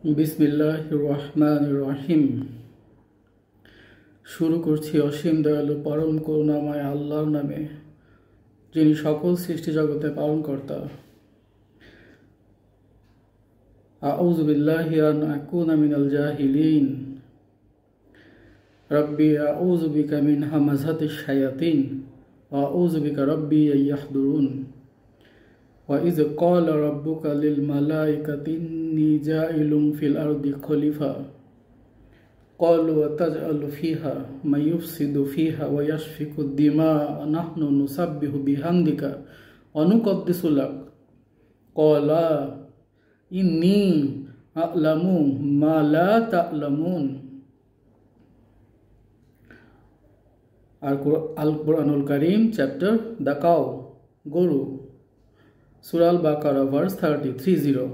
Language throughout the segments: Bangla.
বিসমিল্লাহির রহমানির রহিম। শুরু করছি অসীম দয়ালু পরম করুণাময় আল্লাহর নামে, যিনি সকল সৃষ্টি জগতে পালনকর্তা। আউযু বিল্লাহি আন আকুনা মিনাল জাহিলিন। রব্বি আউযু বিকা মিন হামাযাতিশ শায়াতিন ওয়া আউযু বিকা রব্বি আইয়াহদুরুন। وإذ قال ربك للملائكة إني جاعل في الأرض خليفة قالوا وتجعل فيها من يفسد فيها ويسفك الدماء ونحن نسبح بحمدك ونقدس لك قال إني أعلم ما لا تعلمون। আল কোরআনুল কারীম চ্যাপ্টার দ্য কাউ, গরু, সূরা আল বাকারা ভার্স 30।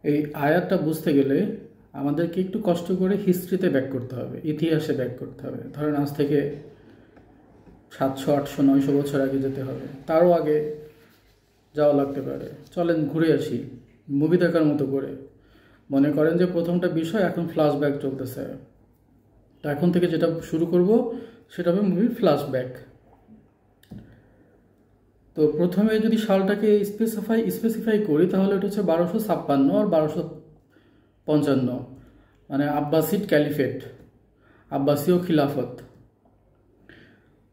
এই আয়াতটা বুঝতে গেলে আমাদেরকে একটু কষ্ট করে হিস্ট্রিতে ব্যাক করতে হবে, ইতিহাসে ব্যাক করতে হবে। ধরেন আজ থেকে 700, 800, 900 বছর আগে যেতে হবে, তারও আগে যাওয়া লাগতে পারে। চলেন ঘুরে আসি মুভি দেখার মতো করে। মনে করেন যে প্রথমটা বিষয় এখন ফ্ল্যাশব্যাক চলতেছে, তো এখন থেকে যেটা শুরু করব সেটা হবে মুভির ফ্ল্যাশব্যাক। তো প্রথমে যদি সালটাকে স্পেসিফাই করি তাহলে এটা হচ্ছে 1256 আর 1255, মানে আব্বাসিড ক্যালিফেট, আব্বাসীয় খিলাফত।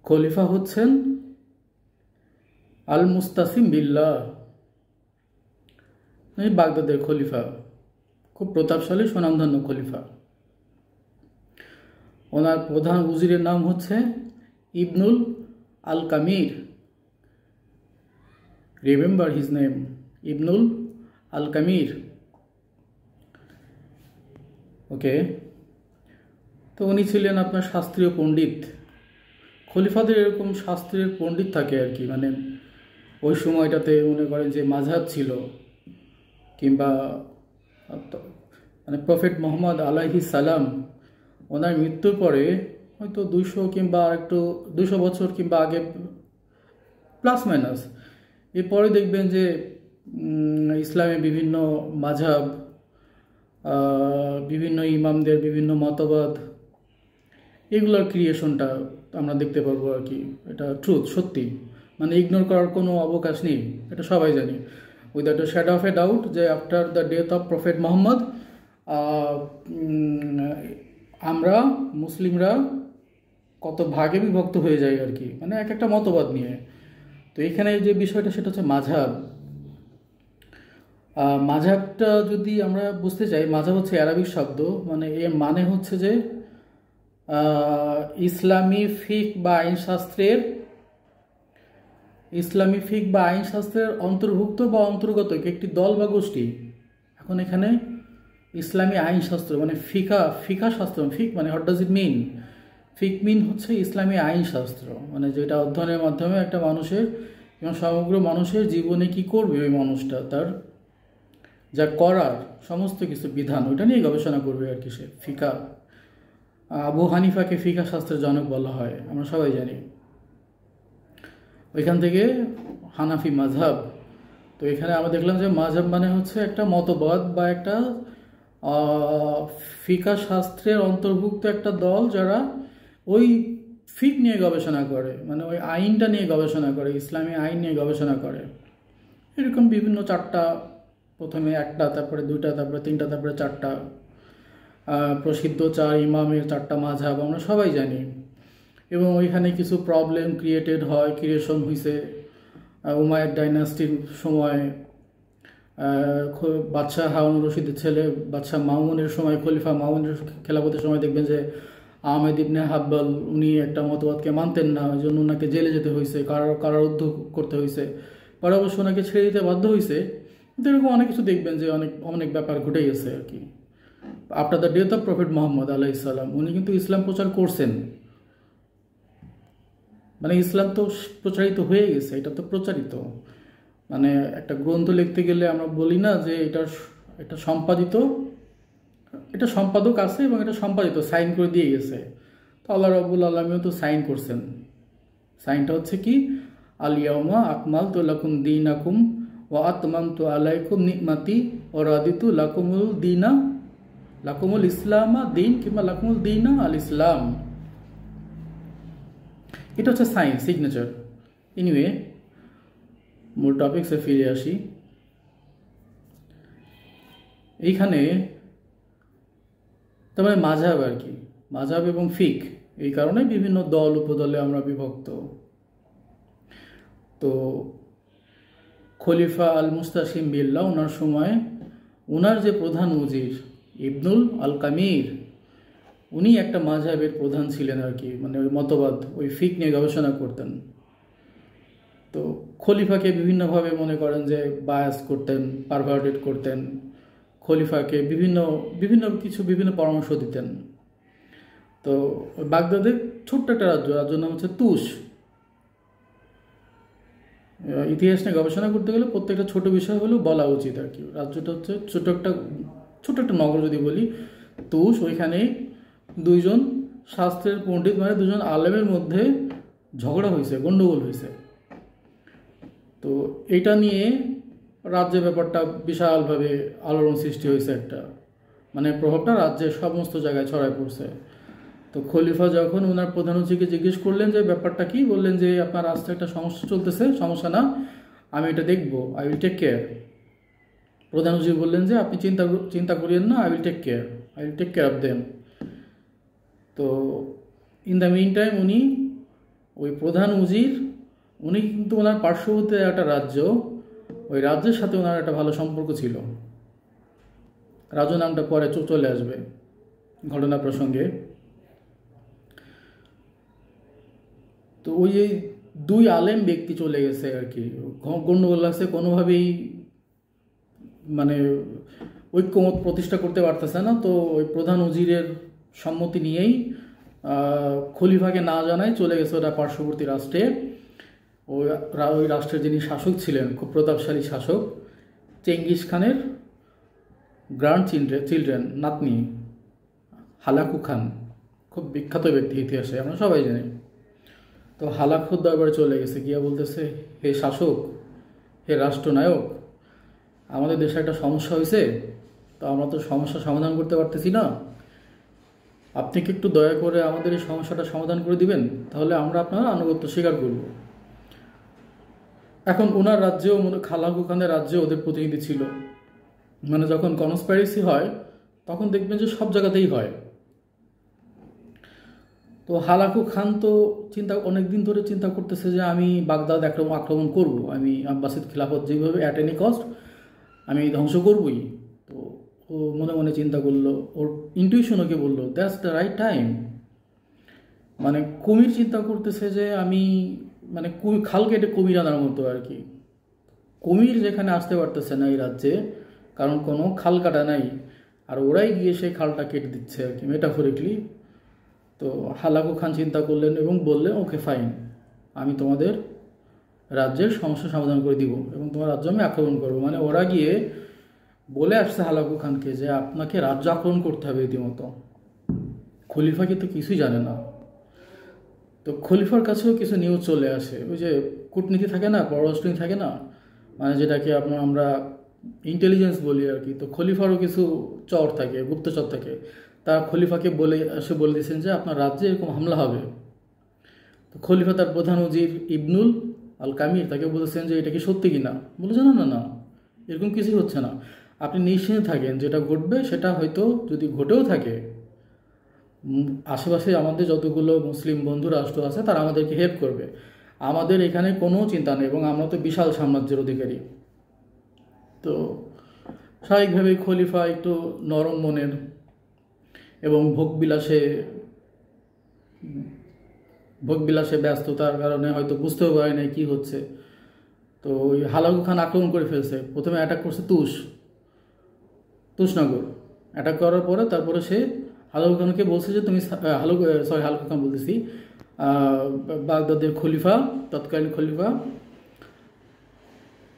খলিফা হচ্ছেন আল মুস্তাসিম বিল্লাহ, বাগদাদের খলিফা, খুব প্রতাপশালী সুনামধন্য খলিফা। ওনার প্রধান উজিরের নাম হচ্ছে ইবনুল আল কামির। রিমেম্বার হিজ নেম, ইবনুল আল কামির। ওকে, তো উনি ছিলেন আপনার শাস্ত্রীয় পণ্ডিত। খলিফাদের এরকম শাস্ত্রীয় পণ্ডিত থাকে আর কি, মানে ওই সময়টাতে মনে করেন যে মাযহাব ছিল, কিংবা মানে প্রফেট মুহাম্মদ আলাইহিস সালাম ওনার মৃত্যুর পরে হয়তো 200 কিংবা আরেকটু 200 বছর কিংবা আগে প্লাস মাইনাস, এরপরে দেখবেন যে ইসলামে বিভিন্ন মাযহাব, বিভিন্ন ইমামদের বিভিন্ন মতবাদ, এগুলোর ক্রিয়েশনটা আমরা দেখতে পারবো আর কি। এটা ট্রুথ, সত্যি, মানে ইগনোর করার কোনো অবকাশ নেই, এটা সবাই জানি without a shadow of a doubt যে after the death of prophet Muhammad আমরা মুসলিমরা কত ভাগে বিভক্ত হয়ে যায় আর কি, মানে এক একটা মতবাদ নিয়ে। তো এখানে যে বিষয়টা সেটা হচ্ছে মাযহাব। মাযহাবটা যদি আমরা বুঝতে চাই, মাযহাব হচ্ছে আরবিক শব্দ, মানে এর মানে হচ্ছে যে ইসলামী ফিক বা আইনশাস্ত্রের অন্তর্ভুক্ত বা অন্তর্গত একটি দল বা গোষ্ঠী। এখন এখানে ইসলামী আইনশাস্ত্র মানে ফিকা শাস্ত্র, ফিক মানে হোয়াট ডাজ ইট মিন? ফিক মিন হচ্ছে ইসলামী আইনশাস্ত্র, মানে যেটা অধ্যয়নের মাধ্যমে একটা মানুষের এবং সমগ্র মানুষের জীবনে কি করবে ওই মানুষটা, তার যা করার সমস্ত কিছু বিধান, ওইটা নিয়ে গবেষণা করবে আর কি সে। ফিকা, আবু হানিফাকে ফিকা শাস্ত্রের জনক বলা হয়, আমরা সবাই জানি। ওইখান থেকে হানাফি মাযহাব। তো এখানে আমরা দেখলাম যে মাযহাব মানে হচ্ছে একটা মতবাদ বা একটা ফিকা শাস্ত্রের অন্তর্ভুক্ত একটা দল, যারা ওই ফিক নিয়ে গবেষণা করে, মানে ওই আইনটা নিয়ে গবেষণা করে, ইসলামী আইন নিয়ে গবেষণা করে। এরকম বিভিন্ন চারটা, প্রথমে একটা, তারপরে দুইটা, তারপরে তিনটা, তারপরে চারটা, প্রসিদ্ধ 4 ইমামের 4টা মাযহাব আমরা সবাই জানি। এবং ওইখানে কিছু প্রবলেম ক্রিয়েশন হয়েছে উমাইয়াদ ডাইনাস্টির সময়। বাদশাহ হারুন রশিদের ছেলে বাদশাহ মামুনের সময়, খলিফা মামুনের খেলাফতের সময় দেখবেন যে আহমেদ ইবনে হাব্বাল উনি একটা মতবাদকে মানতেন না, ওই জন্য ওনাকে জেলে যেতে হয়েছে, কারারুদ্ধ করতে হয়েছে, পরে অবশ্য ওনাকে ছেড়ে দিতে বাধ্য হয়েছে। কিন্তু এরকম অনেক কিছু দেখবেন যে অনেক ব্যাপার ঘটে গেছে আর কি। After the death of prophet Muhammad আলাইহিস সালাম উনি কিন্তু ইসলাম প্রচার করছেন, মানে ইসলাম তো প্রচারিত হয়ে গেছে, এটা তো প্রচারিত। মানে একটা গ্রন্থ লিখতে গেলে আমরা বলি না যে এটা সম্পাদিত, এটা সম্পাদক আছে এবং এটা সম্পাদিত, সাইন করে দিয়ে গেছে। তো আল্লাহ রাব্বুল আলামিনও তো সাইন করছেন। সাইনটা হচ্ছে কি, আল ইয়াউমা আকমালতু লাকুম দীনাকুম ওয়া আতমামতু আলাইকুম নি'মাতি ওয়া রাদিতু লাকুমুল দীনা লাকুমুল ইসলামা দিন কিংবা লাকুমুল দীনা আল ইসলাম। এটা হচ্ছে সাইন সিগনেচার। এনিওয়ে, মূল টপিকসে ফিরে আসি। এইখানে তার মানে মাযহাব আর কি, মাযহাব এবং ফিক, এই কারণে বিভিন্ন দল উপদলে আমরা বিভক্ত। তো খলিফা আল মুস্তাসিম বিল্লাহ, ওনার সময় ওনার যে প্রধান উজির ইবনুল আল কামির, উনি একটা মাযহাবের প্রধান ছিলেন আর কি, মানে ওই মতবাদ, ওই ফিক নিয়ে গবেষণা করতেন। তো খলিফাকে বিভিন্নভাবে মনে করেন যে বায়াস করতেন, পারভার্টেড করতেন, খলিফাকে বিভিন্ন বিভিন্ন কিছু বিভিন্ন পরামর্শ দিতেন। তো বাগদাদের ছোট্ট একটা রাজ্য, রাজ্যের নাম হচ্ছে তুস। ইতিহাস নিয়ে গবেষণা করতে গেলে প্রত্যেকটা ছোট বিষয় হলেও বলা উচিত আর কি। রাজ্যটা হচ্ছে ছোট একটা নগর যদি বলি, তুস। ওইখানে দুইজন শাস্ত্রের পণ্ডিত, মানে দুজন আলেমের মধ্যে ঝগড়া হয়েছে, গন্ডগোল হয়েছে। তো এটা নিয়ে রাজ্যের ব্যাপারটা বিশালভাবে আলোড়ন সৃষ্টি হয়েছে, একটা মানে প্রভাবটা রাজ্যের সমস্ত জায়গায় ছড়ায় পড়ছে। তো খলিফা যখন ওনার প্রধান উজিরকে জিজ্ঞেস করলেন যে ব্যাপারটা কি, বললেন যে আপনার রাস্তায় একটা সমস্যা চলতেছে, সমস্যা না, আমি এটা দেখবো, আই উইল টেক কেয়ার। প্রধান উজির বললেন যে আপনি চিন্তা করিয়েন না, I will take care of them. তো ইন দ্য মিন টাইম উনি, ওই প্রধান উজির, উনি কিন্তু ওনার পার্শ্ববর্তী একটা রাজ্য, ওই রাজ্যের সাথে ওনার একটা ভালো সম্পর্ক ছিল। রাজ্য নামটা পরে চলে আসবে ঘটনা প্রসঙ্গে। তো ওই দুই আলেম ব্যক্তি চলে গেছে আর কি, গণ্ডগোল লাগছে, কোনোভাবেই মানে ঐক্যমত প্রতিষ্ঠা করতে পারতেছে না। তো ওই প্রধান উজিরের সম্মতি নিয়েই খলিফাকে না জানায় চলে গেছে ওরা পার্শ্ববর্তী রাষ্ট্রে। ওই রাষ্ট্রের যিনি শাসক ছিলেন, খুব প্রতাপশালী শাসক, চেঙ্গিস খানের গ্র্যান্ড চিলড্রেন, নাতনি হালাকু খান, খুব বিখ্যাত ব্যক্তি ইতিহাসে, আমরা সবাই জানি। তো হালাকুর দরবারে চলে গেছে, গিয়া বলতেছে, হে শাসক, হে রাষ্ট্রনায়ক, আমাদের দেশে একটা সমস্যা হয়েছে, তো আমরা তো সমস্যা সমাধান করতে পারতেছি না, আপনি কি একটু দয়া করে আমাদের এই সমস্যাটা সমাধান করে দিবেন, তাহলে আমরা আপনার আনুগত্য স্বীকার করব। এখন ওনার রাজ্যেও, হালাকু খানের রাজ্যে ওদের প্রতিনিধি ছিল। মানে যখন কনস্পাইরেসি হয় তখন দেখবেন যে সব জায়গাতেই হয়। তো হালাকু খান তো অনেকদিন ধরে চিন্তা করতেছে যে আমি বাগদাদ আক্রমণ করব, আমি আব্বাসিদ খিলাফত যেভাবে অ্যাট এনি কস্ট আমি ধ্বংস করবই। তো ও মনে মনে চিন্তা করলো, ওর ইনটিউশন ওকে বললো দ্যাটস দ্য রাইট টাইম। মানে কুমির চিন্তা করতেছে যে আমি, মানে খাল কেটে কুমির আনার মতো আর কি। কুমির যেখানে আসতে পারতেছে না এই রাজ্যে, কারণ কোনো খাল কাটা নাই, আর ওরাই গিয়ে সেই খালটা কেটে দিচ্ছে আর কি, মেটাফরিকলি। তো হালাকু খান চিন্তা করলেন এবং বললেন, ওকে ফাইন, আমি তোমাদের রাজ্যের সমস্যা সমাধান করে দিব এবং তোমার রাজ্য আমি আক্রমণ করবো। মানে ওরা গিয়ে বলে আসছে হালাকু খানকে যে আপনাকে রাজ্য আক্রমণ করতে হবে রীতিমতো। খলিফা কিন্তু কিছুই জানে না। তো খলিফার কাছেও কিছু নিউজ চলে আসে, ওই যে কূটনীতি থাকে না, পররাষ্ট্রনীতি থাকে না, মানে যেটাকে আমরা ইন্টেলিজেন্স বলি আর কি। তো খলিফারও কিছু চর থাকে, গুপ্তচর থাকে, তারা খলিফাকে বলে দিয়েছেন যে আপনার রাজ্যে এরকম হামলা হবে। তো খলিফা তার প্রধান উজির ইবনুল আল কামির তাকে বলেছেন যে এটা কি সত্যি কিনা। বলে না না না, এরকম কিছুই হচ্ছে না, আপনি নিশ্চিন্ত থাকেন, যেটা ঘটবে সেটা হয়তো যদি ঘটেও থাকে, আশেপাশে আমাদের যতগুলো মুসলিম বন্ধু রাষ্ট্র আছে তারা আমাদেরকে হেল্প করবে, আমাদের এখানে কোনো চিন্তা নেই, এবং আমরা তো বিশাল সাম্রাজ্যের অধিকারী। তো স্বাভাবিকভাবেই খলিফা একটু নরম মনের এবং ভোগবিলাসে ব্যস্ততার কারণে হয়তো বুঝতেও পারে নাই কী হচ্ছে। তো ওই হালাকু খান আক্রমণ করে ফেলছে, প্রথমে অ্যাটাক করছে তুষনগর। অ্যাটাক করার পরে তারপরে সে হালাকু খানকে বলছে যে তুমি হালাকু খান বলতেছি, বাগদাদের খলিফা, তৎকালীন খলিফা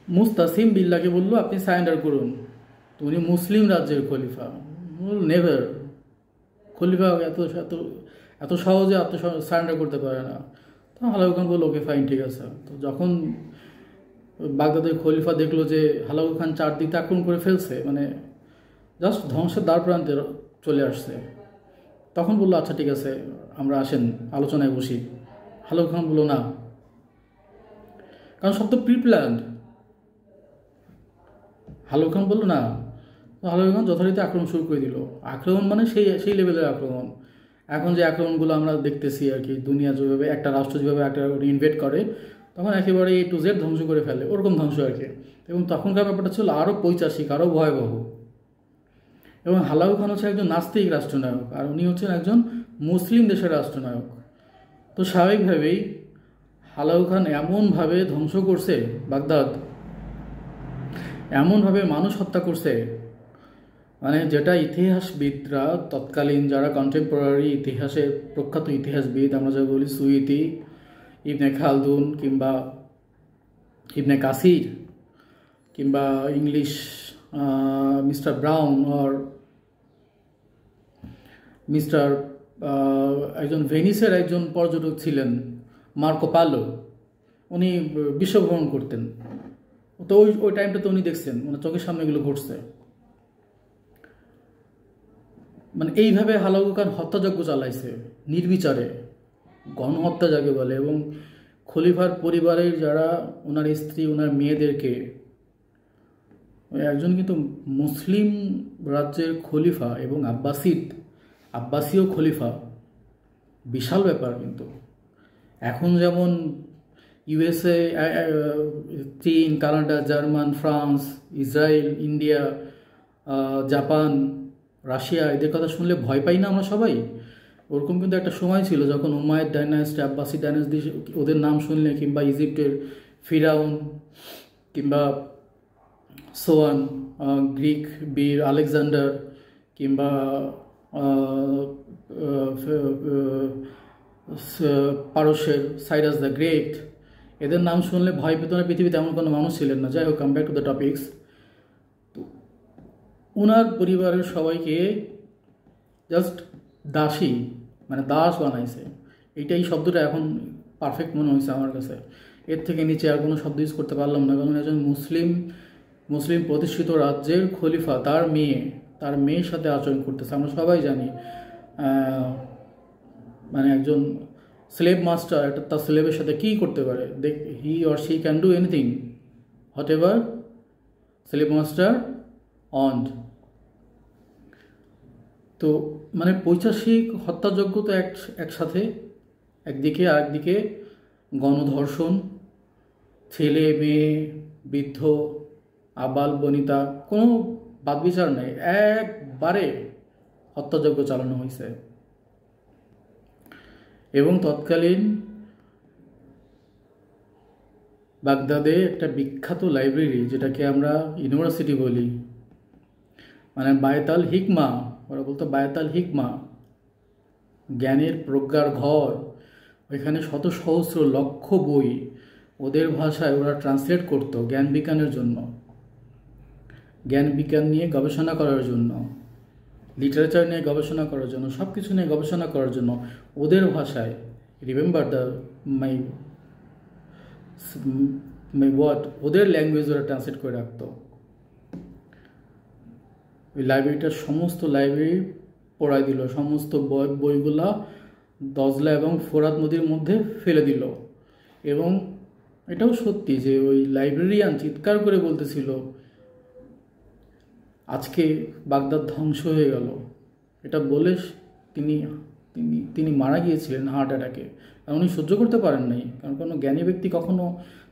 মুস্তাসিম বিল্লাহকে বললো আপনি সারেন্ডার করুন, তো উনি মুসলিম রাজ্যের খলিফা। নেভার, খলিফা এত এত এত সহজে সারেন্ডার করতে পারে না। তো হালাকু খান বললো ওকে ফাইন, ঠিক আছে। তো যখন বাগদাদের খলিফা দেখলো যে হালাকু খান চারদিক দিয়ে আক্রমণ করে ফেলছে, মানে জাস্ট ধ্বংসের দ্বার প্রান্তে চলে আসছে। তখন বললো আচ্ছা ঠিক আছে, আমরা আসেন আলোচনায় বসি। হালাকু খান বললো না, কারণ সব তো প্রি প্ল্যান্ড। হালাকু খান বললো না। তো হালাকু খান যথারীতি আক্রমণ শুরু করে দিল। আক্রমণ মানে সেই সেই লেভেলের আক্রমণ। এখন যে আক্রমণগুলো আমরা দেখতেছি আর কি, দুনিয়া যেভাবে একটা রাষ্ট্র যেভাবে একটা ইনভেট করে, তখন একেবারে A to Z ধ্বংস করে ফেলে, ওরকম ধ্বংস আর কি। এবং তখনকার ব্যাপারটা ছিল আরও পৈচাসিক, আরও ভয়াবহ। এবং হালাকু খান হচ্ছে একজন নাস্তিক রাষ্ট্রনায়ক, আর উনি হচ্ছেন একজন মুসলিম দেশের রাষ্ট্রনায়ক। তো স্বাভাবিকভাবেই হালাকু খান এমনভাবে ধ্বংস করছে বাগদাদ, এমনভাবে মানুষ হত্যা করছে, মানে যেটা ইতিহাসবিদরা, তৎকালীন যারা কন্টেম্পোরারি ইতিহাসের প্রখ্যাত ইতিহাসবিদ, আমরা যা বলি সুইতি, ইবনে খালদুন, কিংবা ইবনে কাসির, কিংবা ইংলিশ মিস্টার ব্রাউন, আর মিস্টার একজন ভেনিসের একজন পর্যটক ছিলেন মার্কো পালো, উনি বিশ্বভ্রমণ করতেন। তো ওই ওই টাইমটাতে উনি দেখছেন, মানে চোখের সামনে এগুলো ঘটছে। মানে এইভাবে হালাকু খান হত্যাযজ্ঞ চালাইছে নির্বিচারে, গণহত্যা যাকে বলে। এবং খলিফার পরিবারের যারা, ওনার স্ত্রী, ওনার মেয়েদেরকে, একজন কিন্তু মুসলিম রাজ্যের খলিফা এবং আব্বাসীয় খলিফা, বিশাল ব্যাপার কিন্তু। এখন যেমন USA, চীন, Canada, German, France, Israel, India, Japan, Russia, এদের কথা শুনলে ভয় পাই না আমরা সবাই, ওরকম কিন্তু একটা সময় ছিল যখন উমাইয়াদ ডাইনাস্টি, আব্বাসি ডাইনাস্টি, ওদের নাম শুনলে, কিংবা ইজিপ্টের ফিরাউন, কিংবা সোয়ান, গ্রিক বীর আলেকজান্ডার, কিংবা পারস্যের সাইরাস দ্য গ্রেট, এদের নাম শুনলে ভয় পেত না পৃথিবীতে এমন কোনো মানুষ ছিলেন না। যাই হোক, come back to the topics. তো ওনার পরিবারের সবাইকে জাস্ট দাসী, মানে দাস বানাইছে। এইটাই শব্দটা এখন পারফেক্ট মনে হয়েছে আমার কাছে। এর থেকে নিচে আর কোনো শব্দ ইউজ করতে পারলাম না, কারণ একজন মুসলিম প্রতিষ্ঠিত রাজ্যের খলিফা তার মেয়ের সাথে আচরণ করতেছে। আমরা সবাই জানি, মানে একজন স্লেভ মাস্টার একটা তার স্লেভের সাথে কী করতে পারে, he or she can do anything whatever slave master owned. তো মানে পৈশাচিক হত্যাযজ্ঞ তো একসাথে, একদিকে, আরেকদিকে গণধর্ষণ, ছেলে মেয়ে, বৃদ্ধ, আবাল বনিতা, কোনো বাদবিচার নেই, একবারে হত্যাযজ্ঞ চালানো হয়েছে। এবং তৎকালীন বাগদাদে একটা বিখ্যাত লাইব্রেরি, যেটাকে আমরা ইউনিভার্সিটি বলি, মানে বায়তাল হিকমা, ওরা বলতো বায়তাল হিকমা, জ্ঞানের প্রজ্ঞার ঘর। ওইখানে শত সহস্র লক্ষ বই ওদের ভাষায় ওরা ট্রান্সলেট করতো জ্ঞান বিজ্ঞানের জন্য, জ্ঞান বিজ্ঞান নিয়ে গবেষণা করার জন্য, লিটারেচার নিয়ে গবেষণা করার জন্য, সব কিছু নিয়ে গবেষণা করার জন্য ওদের ভাষায়। রিমেম্বার মাই ওয়ার্ড, ওদের ল্যাঙ্গুয়েজ ওরা ট্রান্সলেট করে রাখতো। ওই লাইব্রেরিটার সমস্ত লাইব্রেরি পড়াই দিল, সমস্ত বইগুলা দজলা এবং ফোরাত নদীর মধ্যে ফেলে দিল। এবং এটাও সত্যি যে ওই লাইব্রেরিয়ান চিৎকার করে বলতেছিল, আজকে বাগদাদ ধ্বংস হয়ে গেল। এটা বলে তিনি তিনি তিনি মারা গিয়েছিলেন হার্ট অ্যাটাকে। কারণ উনি সহ্য করতে পারেন নাই। কারণ কোনো জ্ঞানী ব্যক্তি কখনো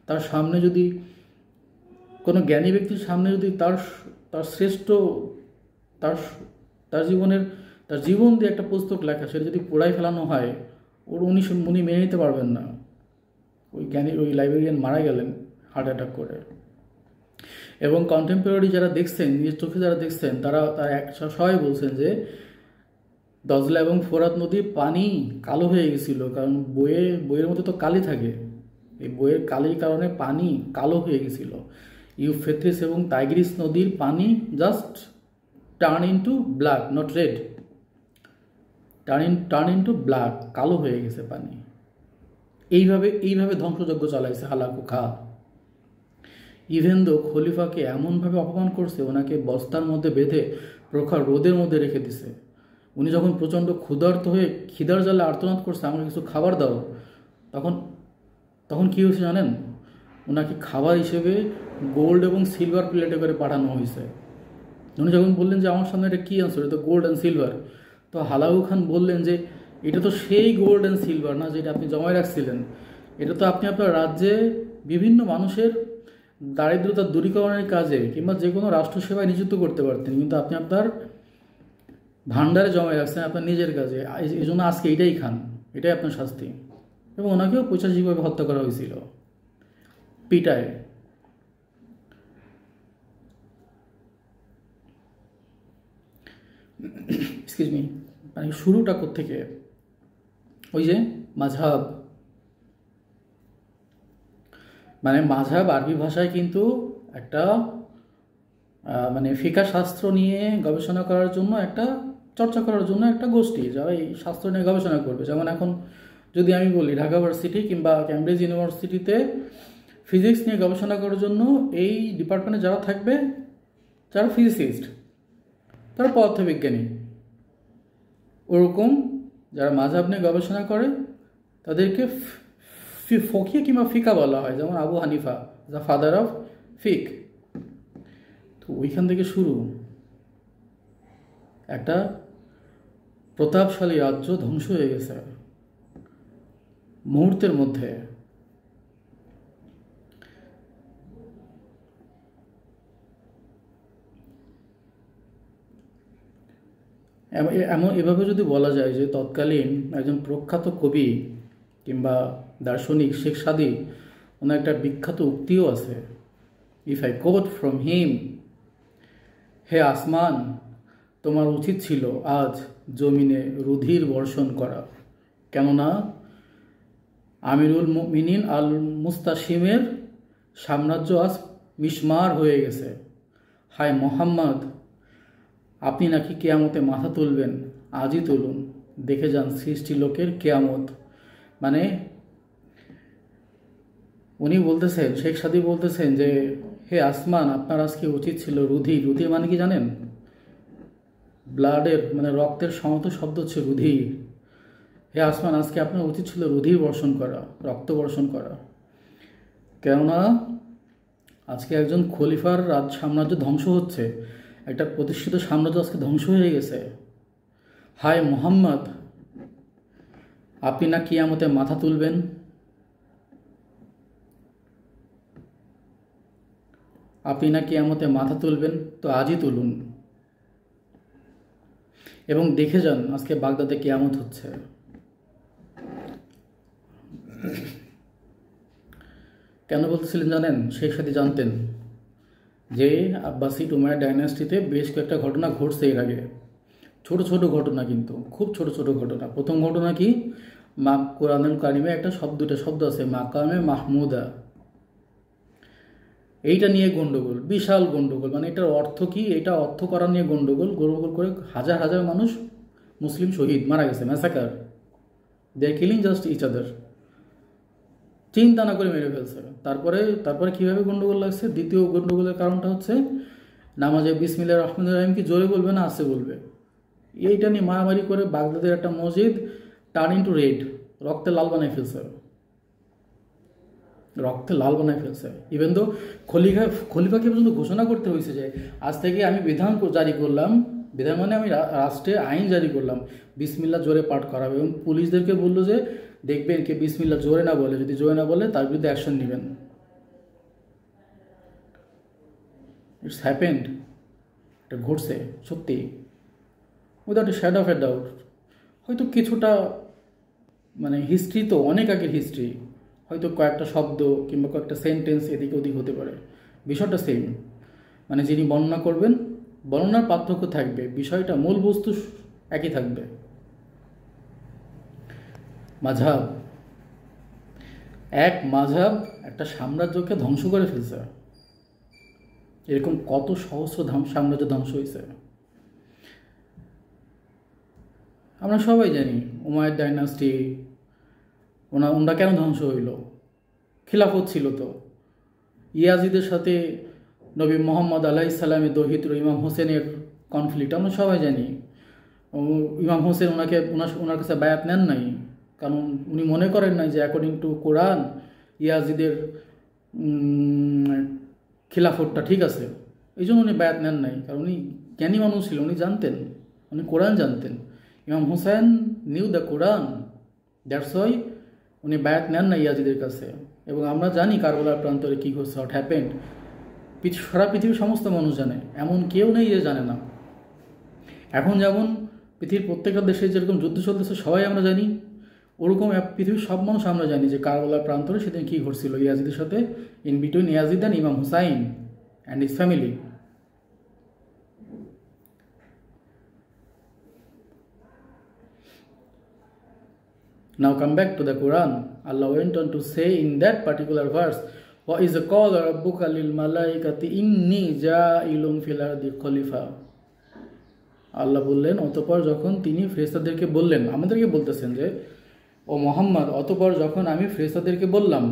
তার সামনে যদি, কোনো জ্ঞানী ব্যক্তির সামনে যদি তার শ্রেষ্ঠ, তার জীবন দিয়ে একটা পুস্তক লেখা, সেটা যদি পোড়াই ফেলানো হয়, উনি মেনে নিতে পারবেন না। ওই লাইব্রেরিয়ান মারা গেলেন হার্ট অ্যাটাক করে। এবং কন্টেম্পোরারি যারা দেখছেন, নিজের চোখে যারা দেখছেন, তারা সবাই বলছেন যে দজলা এবং ফোরাত নদীর পানি কালো হয়ে গেছিল। কারণ বইয়ের মধ্যে তো কালি থাকে, এই বইয়ের কালির কারণে পানি কালো হয়ে গেছিল। ইউফ্রেটিস এবং টাইগ্রিস নদীর পানি just turn into black, not red, turn into black, কালো হয়ে গেছে পানি। এইভাবে ধ্বংসযজ্ঞ চালাইছে হালাকু খাঁ। ইভেন দো খলিফাকে এমনভাবে অপমান করছে, ওনাকে বস্তার মধ্যে বেঁধে প্রখর রোদের মধ্যে রেখে দিছে। উনি যখন প্রচণ্ড ক্ষুধার্ত হয়ে খিদার জালে আর্তনাদ করছে, আমাকে কিছু খাবার দাও, তখন তখন কী হয়েছে জানেন? ওনাকে খাবার হিসেবে গোল্ড এবং সিলভার প্লেটে করে পাঠানো হয়েছে। উনি যখন বললেন যে আমার সামনে এটা কী আনসার, এটা তো গোল্ড অ্যান্ড সিলভার, তো হালাকু খান বললেন যে এটা তো সেই গোল্ড অ্যান্ড সিলভার না যেটা আপনি জমায় রাখছিলেন। এটা তো আপনি আপনার রাজ্যে বিভিন্ন মানুষের দারিদ্রতা দূরীকরণের কাজে কিংবা যে কোনো রাষ্ট্রসেবায় নিযুক্ত করতে পারতেন, কিন্তু আপনি আপনার ভান্ডারে জমায় রাখছেন আপনার নিজের কাজে। এই জন্য আজকে এটাই খান, এটাই আপনার শাস্তি। এবং ওনাকেও পৈশাচিকভাবে হত্যা করা হয়েছিল পিটায়। এক্সকিউজ মি, মানে শুরুটা থেকে ওই যে মাঝহাব, মানে মাঝহাব আরবি ভাষায় কিন্তু একটা মানে ফিকা শাস্ত্র নিয়ে গবেষণা করার জন্য একটা চর্চা করার জন্য একটা গোষ্ঠী যারা এই শাস্ত্র নিয়ে গবেষণা করবে। যেমন এখন যদি আমি বলি ঢাকা ভার্সিটি কিংবা ক্যামব্রিজ ইউনিভার্সিটিতে ফিজিক্স নিয়ে গবেষণা করার জন্য এই ডিপার্টমেন্টে যারা থাকবে, যারা ফিজিসিস্ট, তারা পদার্থবিজ্ঞানী। ওরকম যারা মাযহাব নিয়ে গবেষণা করে তাদেরকে ফকি কিংবা ফিকা বলা হয়। যেমন Abu Hanifa, the father of ফিক। তো ওইখান থেকে শুরু, একটা প্রতাপশালী রাজ্য ধ্বংস হয়ে গেছে মুহূর্তের মধ্যে। এভাবে যদি বলা যায় যে তৎকালীন একজন প্রখ্যাত কবি কিংবা দার্শনিক শেখ সাদী, ওনার একটা বিখ্যাত উক্তিও আছে, if I quote from him, হে আসমান, তোমার উচিত ছিল আজ জমিনে রুধির বর্ষণ করা, কেননা আমিরুল মুমিনিন আল মুস্তাসিমের সাম্রাজ্য আজ মিসমার হয়ে গেছে। হায় মোহাম্মদ, আপনি নাকি কেয়ামতে মাথা তুলবেন, আজই তুলুন, দেখে যান সৃষ্টি লোকের কেয়ামত। মানে উনি বলতেছেন, শেখ সাদী বলতেছেন যে হে আসমান, আপনার আজকে উচিত ছিল রুধির। রুধির মানে কি জানেন? ব্লাডের মানে রক্তের সমত শব্দ হচ্ছে রুধির। হে আসমান, আজকে আপনার উচিত ছিল রুধির বর্ষণ করা, রক্ত বর্ষণ করা, কেননা আজকে একজন খলিফার সাম্রাজ্য ধ্বংস হচ্ছে, একটা প্রতিষ্ঠিত সাম্রাজ্য আজকে ধ্বংস হয়ে গেছে। হায় মোহাম্মদ, আপনি না কিয়ামতে মাথা তুলবেন, আপনি না কিয়ামতে মাথা তুলবেন, তো আজই তুলুন এবং দেখে যান আজকে বাগদাদে কিয়ামত হচ্ছে। কেন বলতেছিলেন জানেন? শেখ সাদী জানতেন যে আব্বাসিড উমাইয়াদ ডাইনাস্টিতে বেশ কয়েকটা ঘটনা ঘটছে এর আগে। ছোট ছোট ঘটনা, কিন্তু খুব ছোট ছোট ঘটনা। প্রথম ঘটনা কি? কোরআনুল কারিমে একটা দুটা শব্দ আছে, মাকামে মাহমুদা। এইটা নিয়ে গন্ডগোল, বিশাল গন্ডগোল। মানে এটার অর্থ কি, এটা অর্থ করা নিয়ে গন্ডগোল করে হাজার হাজার মানুষ মুসলিম শহীদ মারা গেছে, ম্যাসাকার। দে আর কিলিং জাস্ট ইচ আদার, চিন্তা না করে মেরে ফেলছে। তারপরে কীভাবে গন্ডগোল লাগছে? দ্বিতীয় গন্ডগোলের কারণটা হচ্ছে নামাজে বিসমিল্লাহির রহমানির রহিম কি জোরে বলবে না আস্তে বলবে, এইটা নিয়ে মারামারি করে বাগদাদের একটা মসজিদ টার্ন ইন্টু রেড, রক্তে লাল বানায় ফেলছে, রক্তে লাল বানায় ফেলছে। ইভেন তো খলিফাকে পর্যন্ত ঘোষণা করতে হয়েছে যে আজ থেকে আমি বিধান জারি করলাম, বিধান মানে আমি রাষ্ট্রে আইন জারি করলাম, বিসমিল্লাহ জোরে পাঠ করা হবে। এবং পুলিশদেরকে বললো যে দেখবেন কে বিসমিল্লাহ জোরে না বলে, যদি জোরে না বলে তার বিরুদ্ধে অ্যাকশন নেবেন। ইটস হ্যাপেন্ড, এটা ঘটছে সত্যি, without a shadow of a doubt. হয়তো কিছুটা মানে হিস্ট্রি তো অনেক আগের হিস্ট্রি, হয়তো কয়েকটা শব্দ কিংবা কয়েকটা সেন্টেন্স এদিক ওদিক হতে পারে, বিষয়টা সেম। মানে যিনি বর্ণনা করবেন, বর্ণনার পার্থক্য থাকবে, বিষয়টা মূল বস্তু একই থাকবে। মাঝহাব, এক মাঝহাব একটা সাম্রাজ্যকে ধ্বংস করে ফেলছে। এরকম কত সহস্র সাম্রাজ্য ধ্বংস হয়েছে আমরা সবাই জানি। উমাইয়াদ ডাইনাস্টি, ওনারা কেন ধ্বংস হইল? খিলাফত ছিল তো, ইয়াজিদের সাথে নবী মোহাম্মদ আলাইহিস সালামের দৌহিত্র ইমাম হোসেনের কনফ্লিক্ট আমরা সবাই জানি। ইমাম হোসেন ওনার কাছে বায়াত নেন নাই, কারণ উনি মনে করেন নাই যে অ্যাকর্ডিং টু কোরআন ইয়াজিদের খিলাফতটা ঠিক আছে, এই জন্য উনি বায়াত নেন নাই। কারণ উনি জ্ঞানী মানুষ ছিল, উনি জানতেন, উনি কোরআন জানতেন। ইমাম Hossain new the Quran, that's why উনি বায়াত নেন না ইয়াজিদের কাছে। এবং আমরা জানি কারবালার প্রান্তরে কী হচ্ছে, হোয়াট হ্যাপেন্ড, সারা পৃথিবীর সমস্ত মানুষ জানে, এমন কেউ নেই যে জানে না। এখন যেমন পৃথিবীর প্রত্যেকটা দেশে যেরকম যুদ্ধ চলতেছে সবাই আমরা জানি, ওরকম পৃথিবীর সব মানুষ আমরা জানি যে কারবালার প্রান্তরে সেদিন কী ঘটছিল ইয়াজিদের সাথে, in between Yazid and Imam Hussain and his family. Now come back to the Quran. Allah went on to say in that particular verse, وَإِذْ قَالَ رَبُّكَ لِلْمَلَائِكَةِ إِنِّي جَاعِلٌ فِي الْأَرْضِ خَلِيفَةً। আল্লাহ বললেন, অতঃপর যখন তিনি ফেরেশতাদেরকে বললেন, আমাদেরকে বলতেছেন যে ও মোহাম্মদ, অতঃপর যখন আমি ফেরেশতাদেরকে বললাম,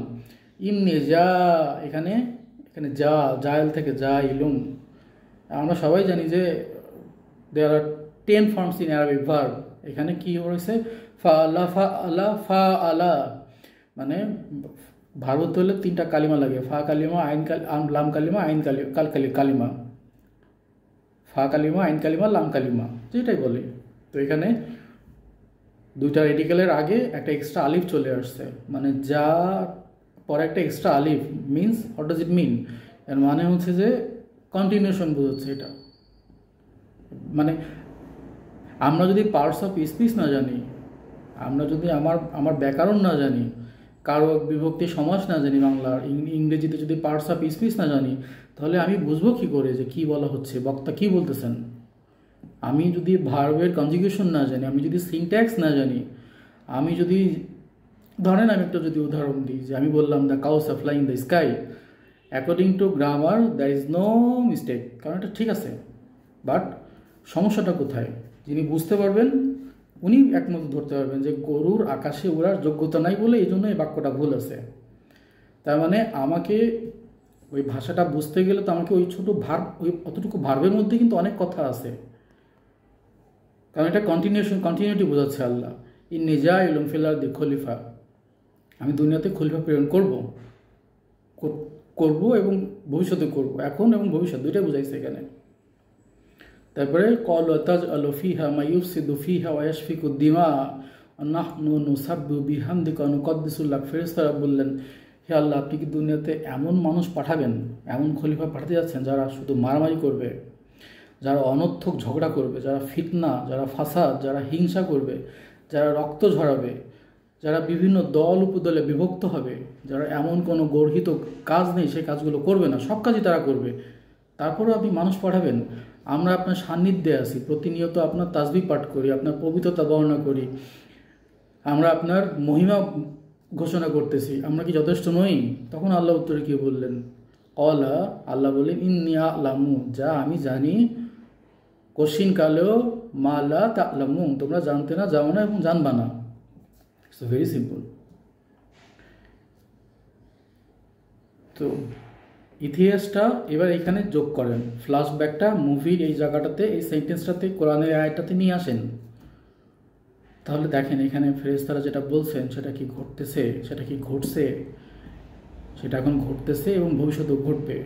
ইন্নি যা, এখানে যা, জায়েল থেকে যা ইলুম। আমরা সবাই জানি যে দেয়ার আর 10 ফর্মস ইন অ্যারাবিক ভার্ব। এখানে কি হয়েছে, ফা আলা ফা আলা ফা আলা, মানে ভার্ব হলে 3টা কালিমা লাগে, ফা কালিমা, আইন লাম কালিমা, আইন কালিমা, ফা কালিমা, আইন কালিমা, লাম কালিমা, যেটাই বলে। তো এখানে 2টা রেডিক্যালের আগে একটা এক্সট্রা আলিফ চলে আসছে, মানে যা পরে একটা extra Alif means what does it মিন, এর মানে হচ্ছে যে কন্টিনিউশন বোঝাচ্ছে এটা। মানে আমরা যদি পার্টস অফ স্পিচ না জানি, আমরা যদি আমার ব্যাকরণ না জানি, কারক বিভক্তি সমাস না জানি, বাংলার ইংরেজিতে যদি পার্টস অফ স্পিচ না জানি, তাহলে আমি বুঝবো কী করে যে কী বলা হচ্ছে, বক্তা কী বলতেছেন। আমি যদি ভার্বের কনজুগেশন না জানি, আমি যদি সিনট্যাক্স না জানি, আমি যদি ধরেন আমি একটা যদি উদাহরণ দিই যে আমি বললাম the cows are flying the sky, according to grammar there is no mistake, কারণ এটা ঠিক আছে। বাট সমস্যাটা কোথায়, যিনি বুঝতে পারবেন উনি একমত ধরতে পারবেন যে গরুর আকাশে ওড়ার যোগ্যতা নাই বলে এই জন্য এই বাক্যটা ভুল আছে। তার মানে আমাকে ওই ভাষাটা বুঝতে গেলে তো আমাকে ওই ছোটো ভার্ব, ওই অতটুকু ভার্বের মধ্যে কিন্তু অনেক কথা আছে, কারণ এটা কন্টিনিউটি বোঝাচ্ছে আল্লাহ। ইন্নী জাইলুন ফিল আরদি খলিফা, আমি দুনিয়াতে খলিফা প্রেরণ করব এবং ভবিষ্যতে করব, এখন এবং ভবিষ্যৎ দুইটাই বোঝাইছে এখানে। তারপরে কল তাজআলু ফিহা মা ইউফসিদু ফিহা ওয়া ইয়াসফিকু দিমা ওয়া নাহনু নুসাব্বিহু বিহামদিকা ওয়া নুকদ্দিসু লাক। ফেরেশতারা বললেন, হে আল্লাহ, আপনি কি দুনিয়াতে এমন মানুষ পাঠাবেন, এমন খলিফা পাঠাতে যাচ্ছেন যারা শুধু মারামারি করবে, যারা অনর্থক ঝগড়া করবে, যারা ফিতনা, যারা ফাসাদ, যারা হিংসা করবে, যারা রক্ত ঝরাবে, যারা বিভিন্ন দল উপদলে বিভক্ত হবে, যারা এমন কোনো গর্হিত কাজ নেই সেই কাজগুলো করবে না, সব কাজই তারা করবে, তারপরেও আপনি মানুষ পাঠাবেন। আমরা আপনার সান্নিধ্যে আছি, প্রতিনিয়ত আপনার তাসবিহ পাঠ করি, আপনার পবিত্রতা বর্ণনা করি, আমরা আপনার মহিমা ঘোষণা করতেছি, আমরা কি যথেষ্ট নই? তখন আল্লাহ উত্তরে কি বললেন, কলা, আল্লাহ বললেন, ইন্নী আ'লামু, যা আমি জানি, কশিন কালেও মা লা তা'লামুন, তোমরা জানতে না, যাও না এবং জানবা না। It's very simple. তো ইতিহাসটা এবার এখানে যোগ করেন, ফ্ল্যাশব্যাকটা মুভির এই জায়গাটাতে, এই সেন্টেন্সটাতে, কোরআনের আয়াতটাতে নিয়ে আসেন। তাহলে দেখেন এখানে ফেরেশতারা যেটা বলছেন সেটা কি ঘটতেছে, সেটা কি ঘটছে, সেটা এখন ঘটতেছে এবং ভবিষ্যতেও ঘটবে।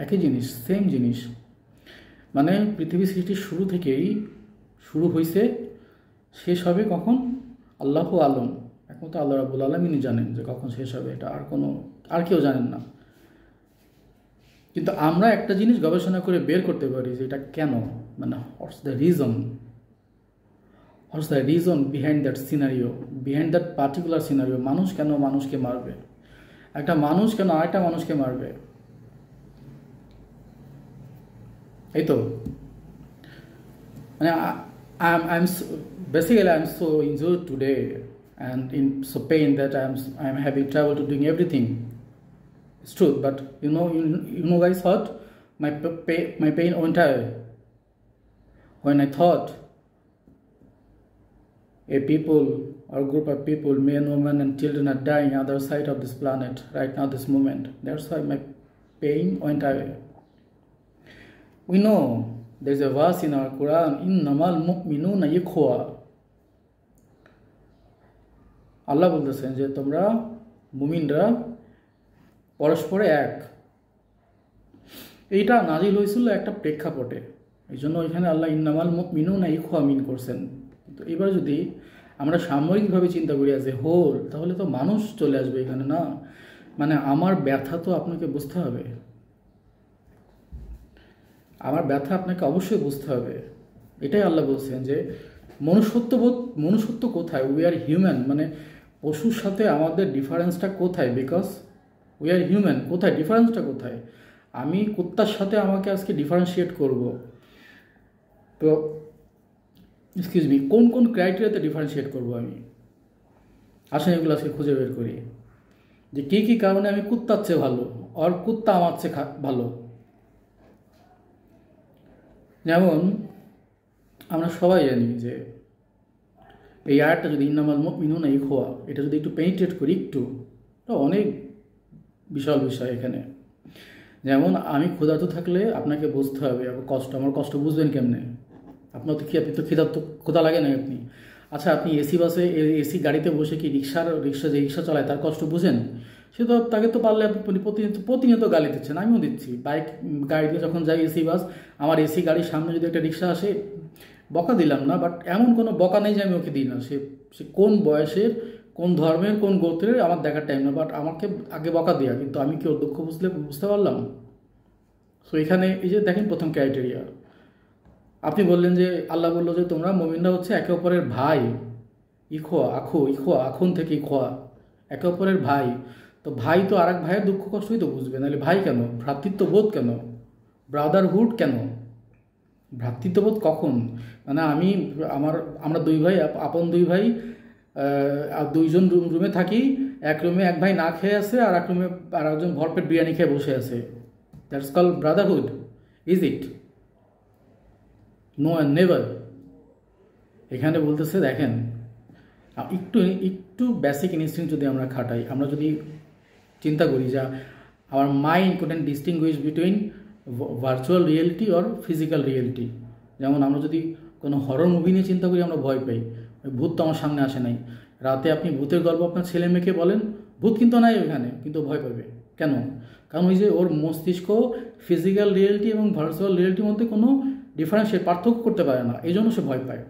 একই জিনিস, সেম জিনিস। মানে পৃথিবী সৃষ্টির শুরু থেকেই শুরু হয়েছে, শেষ হবে কখন আল্লাহু আলম, একমাত্র আল্লাহ রাব্বুল আলামিনই জানেন যে কখন শেষ হবে, এটা আর কেউ জানেন না। কিন্তু আমরা একটা জিনিস গবেষণা করে বের করতে পারি যে এটা কেন, মানে what's the reason behind that scenario, behind that particular scenario. মানুষ কেন মানুষকে মারবে, একটা মানুষ কেন আরেকটা মানুষকে মারবে, এই তো। মানে I'm so injured today and in so pain that I'm having trouble to doing everything. It's true, but you know guys what? My pain went away when I thought a people or group of people, men, women, and children are dying other side of this planet right now, this moment. That's why my pain went away. We know there's a verse in our Quran, innamal mu'minuna ikhwa. আল্লাহ বলতেছেন যে তোমরা মুমিনরা পরস্পরে এক। এইটা নাজিল হয়েছিল একটা প্রেক্ষাপটে, এই জন্য ওইখানে আল্লাহ ইন্নামাল মুমিনুনা ইখওয়া মিন করছেন। কিন্তু এবার যদি আমরা সাময়িকভাবে চিন্তা করি অ্যাজ এ হোল, তাহলে তো মানুষ চলে আসবে এখানে না। মানে আমার ব্যথা তো আপনাকে বুঝতে হবে, আমার ব্যথা আপনাকে অবশ্যই বুঝতে হবে। এটাই আল্লাহ বলছেন যে মনুষ্যত্ব কোথায়? উই আর হিউম্যান, মানে পশুর সাথে আমাদের ডিফারেন্সটা কোথায়? বিকজ উই আর হিউম্যান, কোথায় ডিফারেন্সটা কোথায়? আমি কুত্তার সাথে আমাকে আজকে ডিফারেন্সিয়েট করব, তো এক্সকিউজ মি, কোন কোন ক্রাইটেরিয়াতে ডিফারেন্সিয়েট করব আমি? আসেন এগুলো আজকে খুঁজে বের করি যে কী কী কারণে আমি কুত্তার চেয়ে ভালো, আর কুত্তা আমার চেয়ে ভালো। যেমন আমরা সবাই জানি যে এই আয়াতটা যদি ইন্নামাল মুমিনুনা ইখওয়া, এটা যদি একটু পেনিট্রেট করি একটু, তো অনেক বিশাল বিষয় এখানে। যেমন আমি ক্ষুধার্ত থাকলে আপনাকে বুঝতে হবে আমার কষ্ট বুঝবেন কেমনে? আপনার তো আপনি তো ক্ষুধা লাগে না আপনি। আচ্ছা, আপনি এসি বাসে এসি গাড়িতে বসে কি রিক্সা যে রিক্সা চালায় তার কষ্ট বুঝেন? সে তো তাকে তো পারলে আপনি প্রতিনিয়ত গালি দিচ্ছেন, আমিও দিচ্ছি। গাড়িতে যখন যাই এসি বাস, আমার এসি গাড়ির সামনে যদি একটা রিক্সা আসে, বকা দিলাম না, বাট এমন কোনো বকা নেই যে আমি ওকে দিই না। সে কোন বয়সের, কোন ধর্মের, কোন গোত্রের আমার দেখার টাইম না, বাট আমাকে আগে বকা দেওয়া, কিন্তু আমি কি ওর দুঃখ বুঝতে পারলাম? সো এখানে এই যে দেখেন প্রথম ক্রাইটেরিয়া, আপনি বললেন যে আল্লাহ বললো যে তোমরা মুমিনরা হচ্ছে একে অপরের ভাই। ইখোয়া আখুন থেকে ইখোয়া, একে অপরের ভাই। তো ভাই তো আর এক ভাইয়ের দুঃখ কষ্টই তো বুঝবে, নাহলে ভাই কেন? ভ্রাতৃত্ববোধ কেন? ব্রাদারহুড কেন? ভ্রাতৃত্ববোধ কখন? মানে আমরা দুই ভাই, আপন দুই ভাই, দুইজন রুমে থাকি, এক রুমে এক ভাই না খেয়ে আছে, আর এক রুমে আর একজন ভরপেট বিরিয়ানি খেয়ে বসে আছে। That's call brotherhood, is it? No and never. এখানে বলতেছে দেখেন, একটু বেসিক ইনস্টিংক্ট যদি আমরা খাটাই, আমরা যদি চিন্তা করি যে our mind couldn't distinguish between virtual reality or physical reality. যেমন আমরা যদি কোনো হরর মুভি নিয়ে চিন্তা করি, আমরা ভয় পাই, ওই ভূত তো আমার সামনে আসে নাই। রাতে আপনি ভূতের গল্প আপনার ছেলে মেয়েকে বলেন, ভূত কিন্তু নাই ওইখানে, কিন্তু ভয় পাবে কেন? কারণ ওই যে ওর মস্তিষ্ক ফিজিক্যাল রিয়েলিটি এবং ভার্চুয়াল রিয়েলিটির মধ্যে কোনো ডিফারেন্সিয়েট পার্থক্য করতে পারে না, এই জন্য সে ভয় পায়।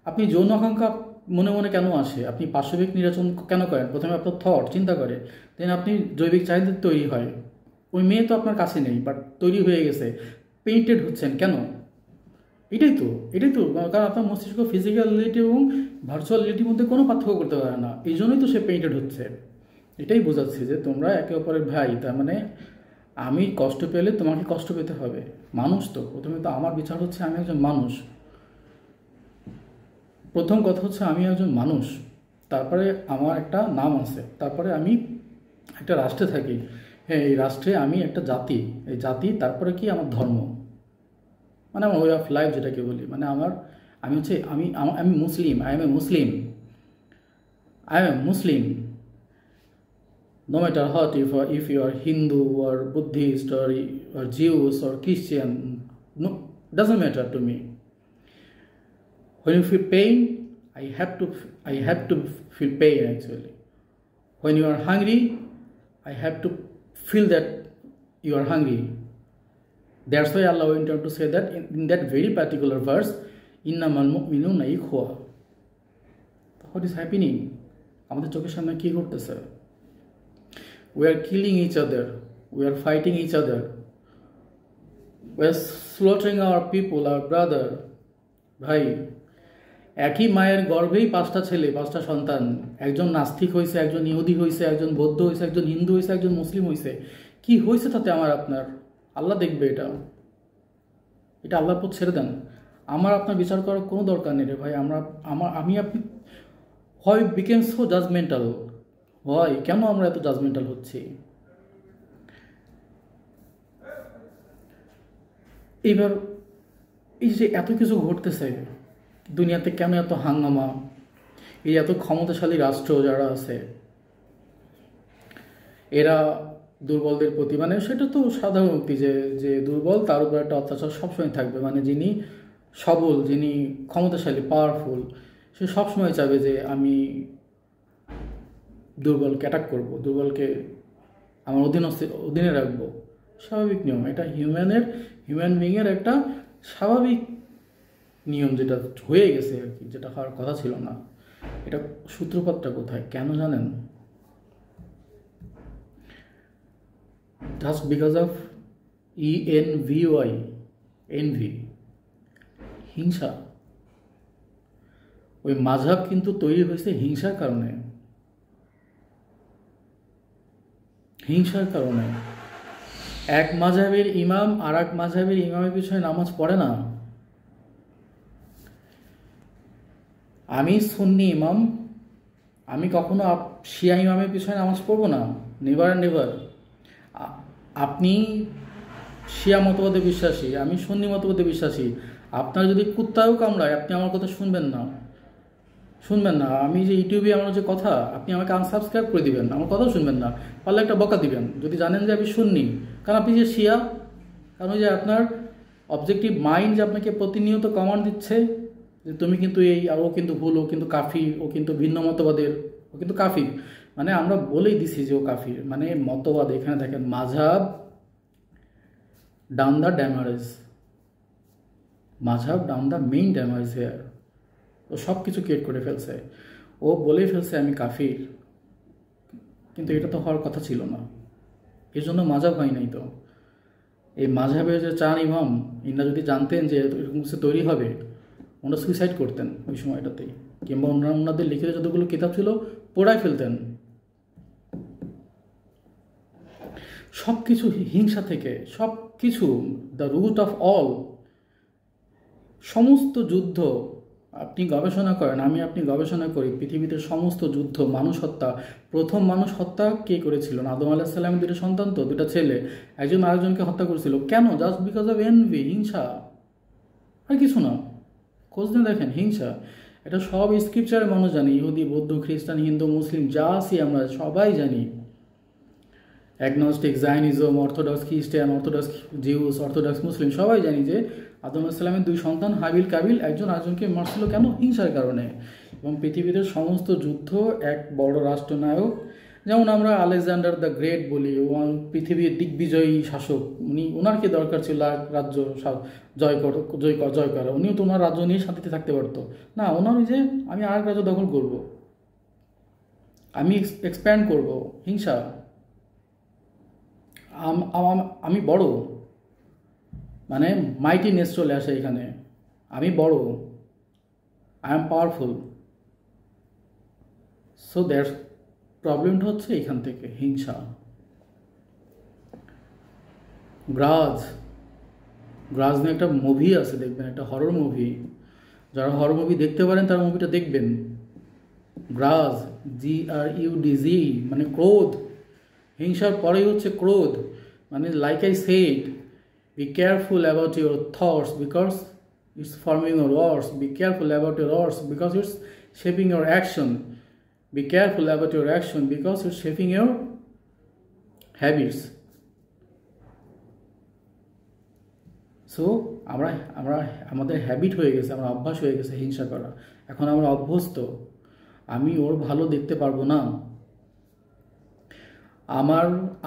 আপনি যৌন আকাঙ্ক্ষা মনে মনে কেন আসে? আপনি পার্শ্ববিক নির্বাচন কেন করেন? প্রথমে আপনার থট চিন্তা করে, দেন আপনি জৈবিক চাহিদা তৈরি হয়। ওই মেয়ে তো আপনার কাছে নেই, বাট তৈরি হয়ে গেছে, পেইন্টেড হচ্ছেন কেন? এটাই তো কারণ আপনার মস্তিষ্ক ফিজিক্যাল রিয়েলিটি এবং ভার্চুয়াল রিয়েলিটির মধ্যে কোনো পার্থক্য করতে পারে না, এই জন্যই তো সে পেইন্টেড হচ্ছে। এটাই বোঝাচ্ছে যে তোমরা একে অপরের ভাই, তার মানে আমি কষ্ট পেলে তোমাকে কষ্ট পেতে হবে। মানুষ তো প্রথমে তো আমার বিচার হচ্ছে আমি একজন মানুষ, প্রথম কথা হচ্ছে আমি একজন মানুষ, তারপরে আমার একটা নাম আছে, তারপরে আমি একটা রাষ্ট্রে থাকি, হ্যাঁ এই রাষ্ট্রে আমি একটা জাতি, এই জাতি, তারপরে কি আমার ধর্ম, মানে আমার ওয়ে অফ লাইফ যেটাকে বলি, মানে আমি মুসলিম, I am a Muslim. No matter what, if you are Hindu or Buddhist or Jews or Christian, no, doesn't matter to me. When you feel pain, I have to feel pain actually. When you are hungry, I have to feel that you are hungry. That's why Allah went on to say that in that very particular verse, innamal mu'minuna ikhwa. What is happening? আমাদের চোখের সামনে কি ঘটতেছে? We are killing each other, we are fighting each other, we are slaughtering our people, our brother. ভাই, একই মায়ের গর্ভেই 5টা ছেলে, 5টা সন্তান, একজন নাস্তিক হয়েছে, একজন ইহুদি হয়েছে, একজন বৌদ্ধ হয়েছে, একজন হিন্দু হয়েছে, একজন মুসলিম হয়েছে। কি হয়েছে তাতে আমার আপনার? আল্লাহ দেখবে এটা আল্লাহর পথ ছেড়ে দেন। আমার আপনার বিচার করার কোনো দরকার নেই রে ভাই। আপনি হয় বিকেম সো জাজমেন্টাল, হয় কেন আমরা এত জাজমেন্টাল হচ্ছি? এইবার এই যে এত কিছু ঘটতেছে দুনিয়াতে, কেন এত হাঙ্গামা? এই এত ক্ষমতাশালী রাষ্ট্র যারা আছে এরা দুর্বলদের প্রতি, মানে সেটা তো সাধারণ উক্তি যে যে দুর্বল তার উপর একটা অত্যাচার সবসময় থাকবে। মানে যিনি সবল, যিনি ক্ষমতাশালী, পাওয়ারফুল, সে সবসময় চাবে যে আমি দুর্বলকে অ্যাটাক করব, দুর্বলকে আমার অধীনে রাখবো। স্বাভাবিক নিয়ম, এটা হিউম্যান বিইংয়ের একটা স্বাভাবিক নিয়ম, যেটা হয়ে গেছে আর কি, যেটা হওয়ার কথা ছিল না। এটা সূত্রপাতটা কোথায় কেন জানেন? Just because of ENVY, envy, হিংসা। ওই মাযহাব কিন্তু তৈরি হয়েছে হিংসার কারণে, হিংসার কারণে। এক মাযহাবের ইমাম আর এক মাযহাবের ইমামের পিছনে নামাজ পড়ে না। আমি সুন্নি ইমাম, আমি কখনো শিয়া ইমামের পিছনে নামাজ পড়বো না, নেভার নেভার। আপনি শিয়া মতবাদে বিশ্বাসী, আমি সুন্নি মতবাদে বিশ্বাসী। আপনার যদি কুত্তাও কামড়ায় আপনি আমার কথা শুনবেন না, শুনবেন না। আমি যে ইউটিউবে আমার যে কথা, আপনি আমাকে আনসাবস্ক্রাইব করে দিবেন, আমার কথাও শুনবেন না, পারলে একটা বকা দিবেন যদি জানেন যে আমি শুননি। কারণ আপনি যে শিয়া, কারণ ওই যে আপনার অবজেক্টিভ মাইন্ড যে আপনাকে প্রতিনিয়ত কমান্ড দিচ্ছে যে তুমি কিন্তু এই, আর ও কিন্তু ভুল, ও কিন্তু কাফির, ও কিন্তু ভিন্ন মতবাদের, ও কিন্তু কাফির। মানে আমরা বলেই দিছি যে ও কাফির, মানে মতবাদ। এখানে দেখেন মাযহাব ডাউন দ্য ড্যামারেজ, মাযহাব down the main damage here. ও সব কিছু ক্রিয়েট করে ফেলছে, ও বলেই ফেলছে আমি কাফির, কিন্তু এটা তো হওয়ার কথা ছিল না। এর জন্য মাযহাব হয় নাই তো। এই মাযহাবের যে চার ইমাম, ইনারা যদি জানতেন যে এরকম কিছু তৈরি হবে, ওনারা সুইসাইড করতেন ওই সময়টাতেই, কিংবা ওনাদের লিখিত যতগুলো কিতাব ছিল পোড়ায় ফেলতেন। সব কিছু হিংসা থেকে, সব কিছু, দ্য রুট অফ অল। সমস্ত যুদ্ধ আপনি গবেষণা করেন, আপনি গবেষণা করি, পৃথিবীতে সমস্ত যুদ্ধ, মানুষ হত্যা, প্রথম মানুষ হত্যা কে করেছিল? আদম আলাইহিস সালামের দুটো সন্তান, তো দুটা ছেলে, একজন আরেকজনকে হত্যা করেছিল। কেন? জাস্ট বিকজ অফ এনভি, হিংসা, আর কিছু না। খোঁজ নিয়ে দেখেন, হিংসা। এটা সব স্ক্রিপচারে মানুষ জানে, ইহুদি, বৌদ্ধ, খ্রিস্টান, হিন্দু, মুসলিম যা আছি আমরা সবাই জানি। অ্যাগনস্টিক, জায়নিজম, অর্থোডক্স খ্রিস্টান, অর্থোডক্স জিউস, অর্থোডক্স মুসলিম সবাই জানি যে আদম আলাইহিসসালামের দুই সন্তান হাবিল কাবিল একজন আরেকজনকে মারছিল। কেন? হিংসার কারণে। এবং পৃথিবীতে সমস্ত যুদ্ধ এক বড় রাষ্ট্রনায়ক, যেমন আমরা আলেকজান্ডার দ্য গ্রেট বলি, পৃথিবীর দিগ্বিজয়ী শাসক, ওনার কি দরকার ছিল রাজ্য জয় করা? উনিও তো ওনার রাজ্য নিয়ে শান্তিতে থাকতে পারতো না। ওনার ওই যে আমি আরেক রাজ্য দখল করব, আমি এক্সপ্যান্ড করব, হিংসা। আমি বড়, মানে মাইটিনেস চলে আসে এখানে, আমি বড়, I am powerful. So that's প্রবলেমটা হচ্ছে এখান থেকে, হিংসা। গ্রাজ, গ্রাজ নিয়ে একটা মুভি আছে, দেখবেন, একটা হরর মুভি। যারা হরর মুভি দেখতে পারেন তারা মুভিটা দেখবেন। গ্রাজ, GRUDZ, মানে ক্রোধ। হিংসার পরেই হচ্ছে ক্রোধ। মানে like I said, be careful about your thoughts because it's forming your words. Be careful about your words because it's shaping your action. Be careful about your action because it's shaping your habits. So আমাদের হ্যাবিট হয়ে গেছে, আমার অভ্যাস হয়ে গেছে হিংসা করা। এখন আমরা অভ্যস্ত। আমি ওর ভালো দেখতে পারবো না।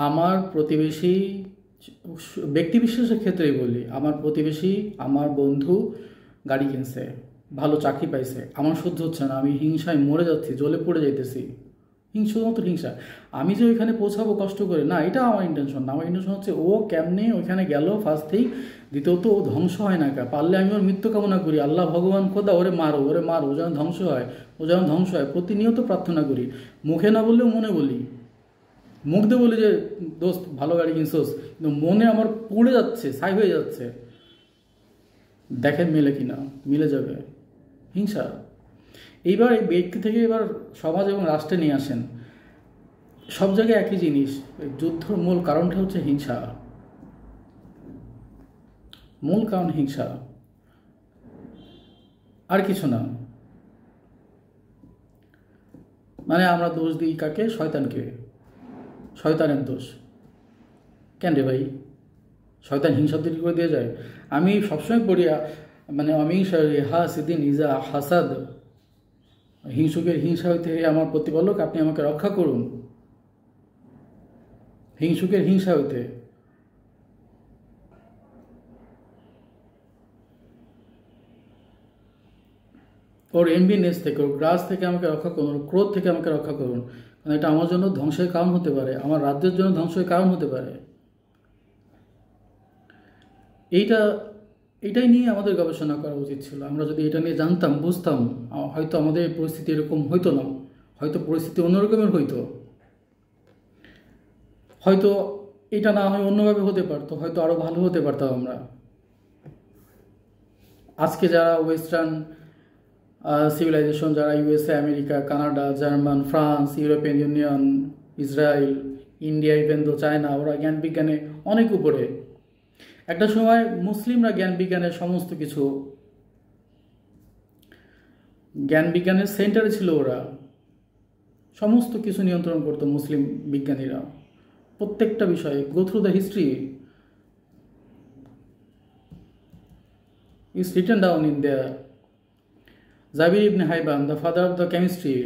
আমার প্রতিবেশী, ব্যক্তি বিশেষের ক্ষেত্রেই বলি, আমার প্রতিবেশী, আমার বন্ধু গাড়ি কিনছে, ভালো চাকরি পাইছে, আমার সহ্য হচ্ছে না, আমি হিংসায় মরে যাচ্ছি, জ্বলে পড়ে যাইতেছি। শুধুমাত্র হিংসা। আমি যে ওইখানে পৌঁছাবো কষ্ট করে, না, এটা আমার ইন্টেনশন না। আমার ইন্টেনশন হচ্ছে ও কেমনে ওইখানে গেল ফার্স্টেই, দ্বিতীয়ত ও ধ্বংস হয় না। পারলে আমি ওর মৃত্যু কামনা করি, আল্লাহ ভগবান খোদা ওরে মারো, ও যেন ধ্বংস হয়, প্রতিনিয়ত প্রার্থনা করি। মুখে না বললেও মনে বলি, মুখ দিয়ে বলি যে দোস্ত ভালো গাড়ি কিনছোস, কিন্তু মনে আমার পুড়ে যাচ্ছে, ছাই হয়ে যাচ্ছে। দেখেন মিলে কিনা, মিলে যাবে। হিংসা। এইবার এই ব্যক্তি থেকে এবার সমাজ এবং রাষ্ট্রে নিয়ে আসেন, সব জায়গায় একই জিনিস। যুদ্ধর মূল কারণটা হচ্ছে হিংসা, মূল কারণ হিংসা, আর কিছু না। মানে আমরা দোষ দিই কাকে? শয়তানকে। শয়তানের দোষ। কেন রে ভাই? শয়তান হিংসা তৈরি করে দিয়ে যায়। আমি সবসময় পড়ি মানে আমি হাসিদিন ইজা হাসাদ, হিংসুকের হিংসা হইতে আমার প্রতিপালক আপনি আমাকে রক্ষা করুন, হিংসুকের হিংসা হইতে। ওর এনভিনেস থেকে, ওর গ্রাস থেকে আমাকে রক্ষা করুন, ওর ক্রোধ থেকে আমাকে রক্ষা করুন, কারণ এটা আমার জন্য ধ্বংসের কারণ হতে পারে, আমার রাজ্যের জন্য ধ্বংসের কারণ হতে পারে। এইটা এটাই নিয়ে আমাদের গবেষণা করা উচিত ছিল। আমরা যদি এটা নিয়ে জানতাম, বুঝতাম, হয়তো আমাদের পরিস্থিতি এরকম হইতো না, হয়তো পরিস্থিতি অন্যরকমের হইতো, হয়তো এটা না হয় অন্যভাবে হতে পারতো, হয়তো আরও ভালো হতে পারতাম আমরা। আজকে যারা ওয়েস্টার্ন সিভিলাইজেশন, যারা USA, America, Canada, German, France, European union, Israel, India, even তো চায়না, ওরা জ্ঞান বিজ্ঞানে অনেক উপরে। একটা সময় মুসলিমরা জ্ঞান বিজ্ঞানের সমস্ত কিছু, জ্ঞান বিজ্ঞানের সেন্টারে ছিল, ওরা সমস্ত কিছু নিয়ন্ত্রণ করতো। মুসলিম বিজ্ঞানীরা প্রত্যেকটা বিষয়ে, go through the history is written down in there. Zabir ibn Hayban, the father of the chemistry.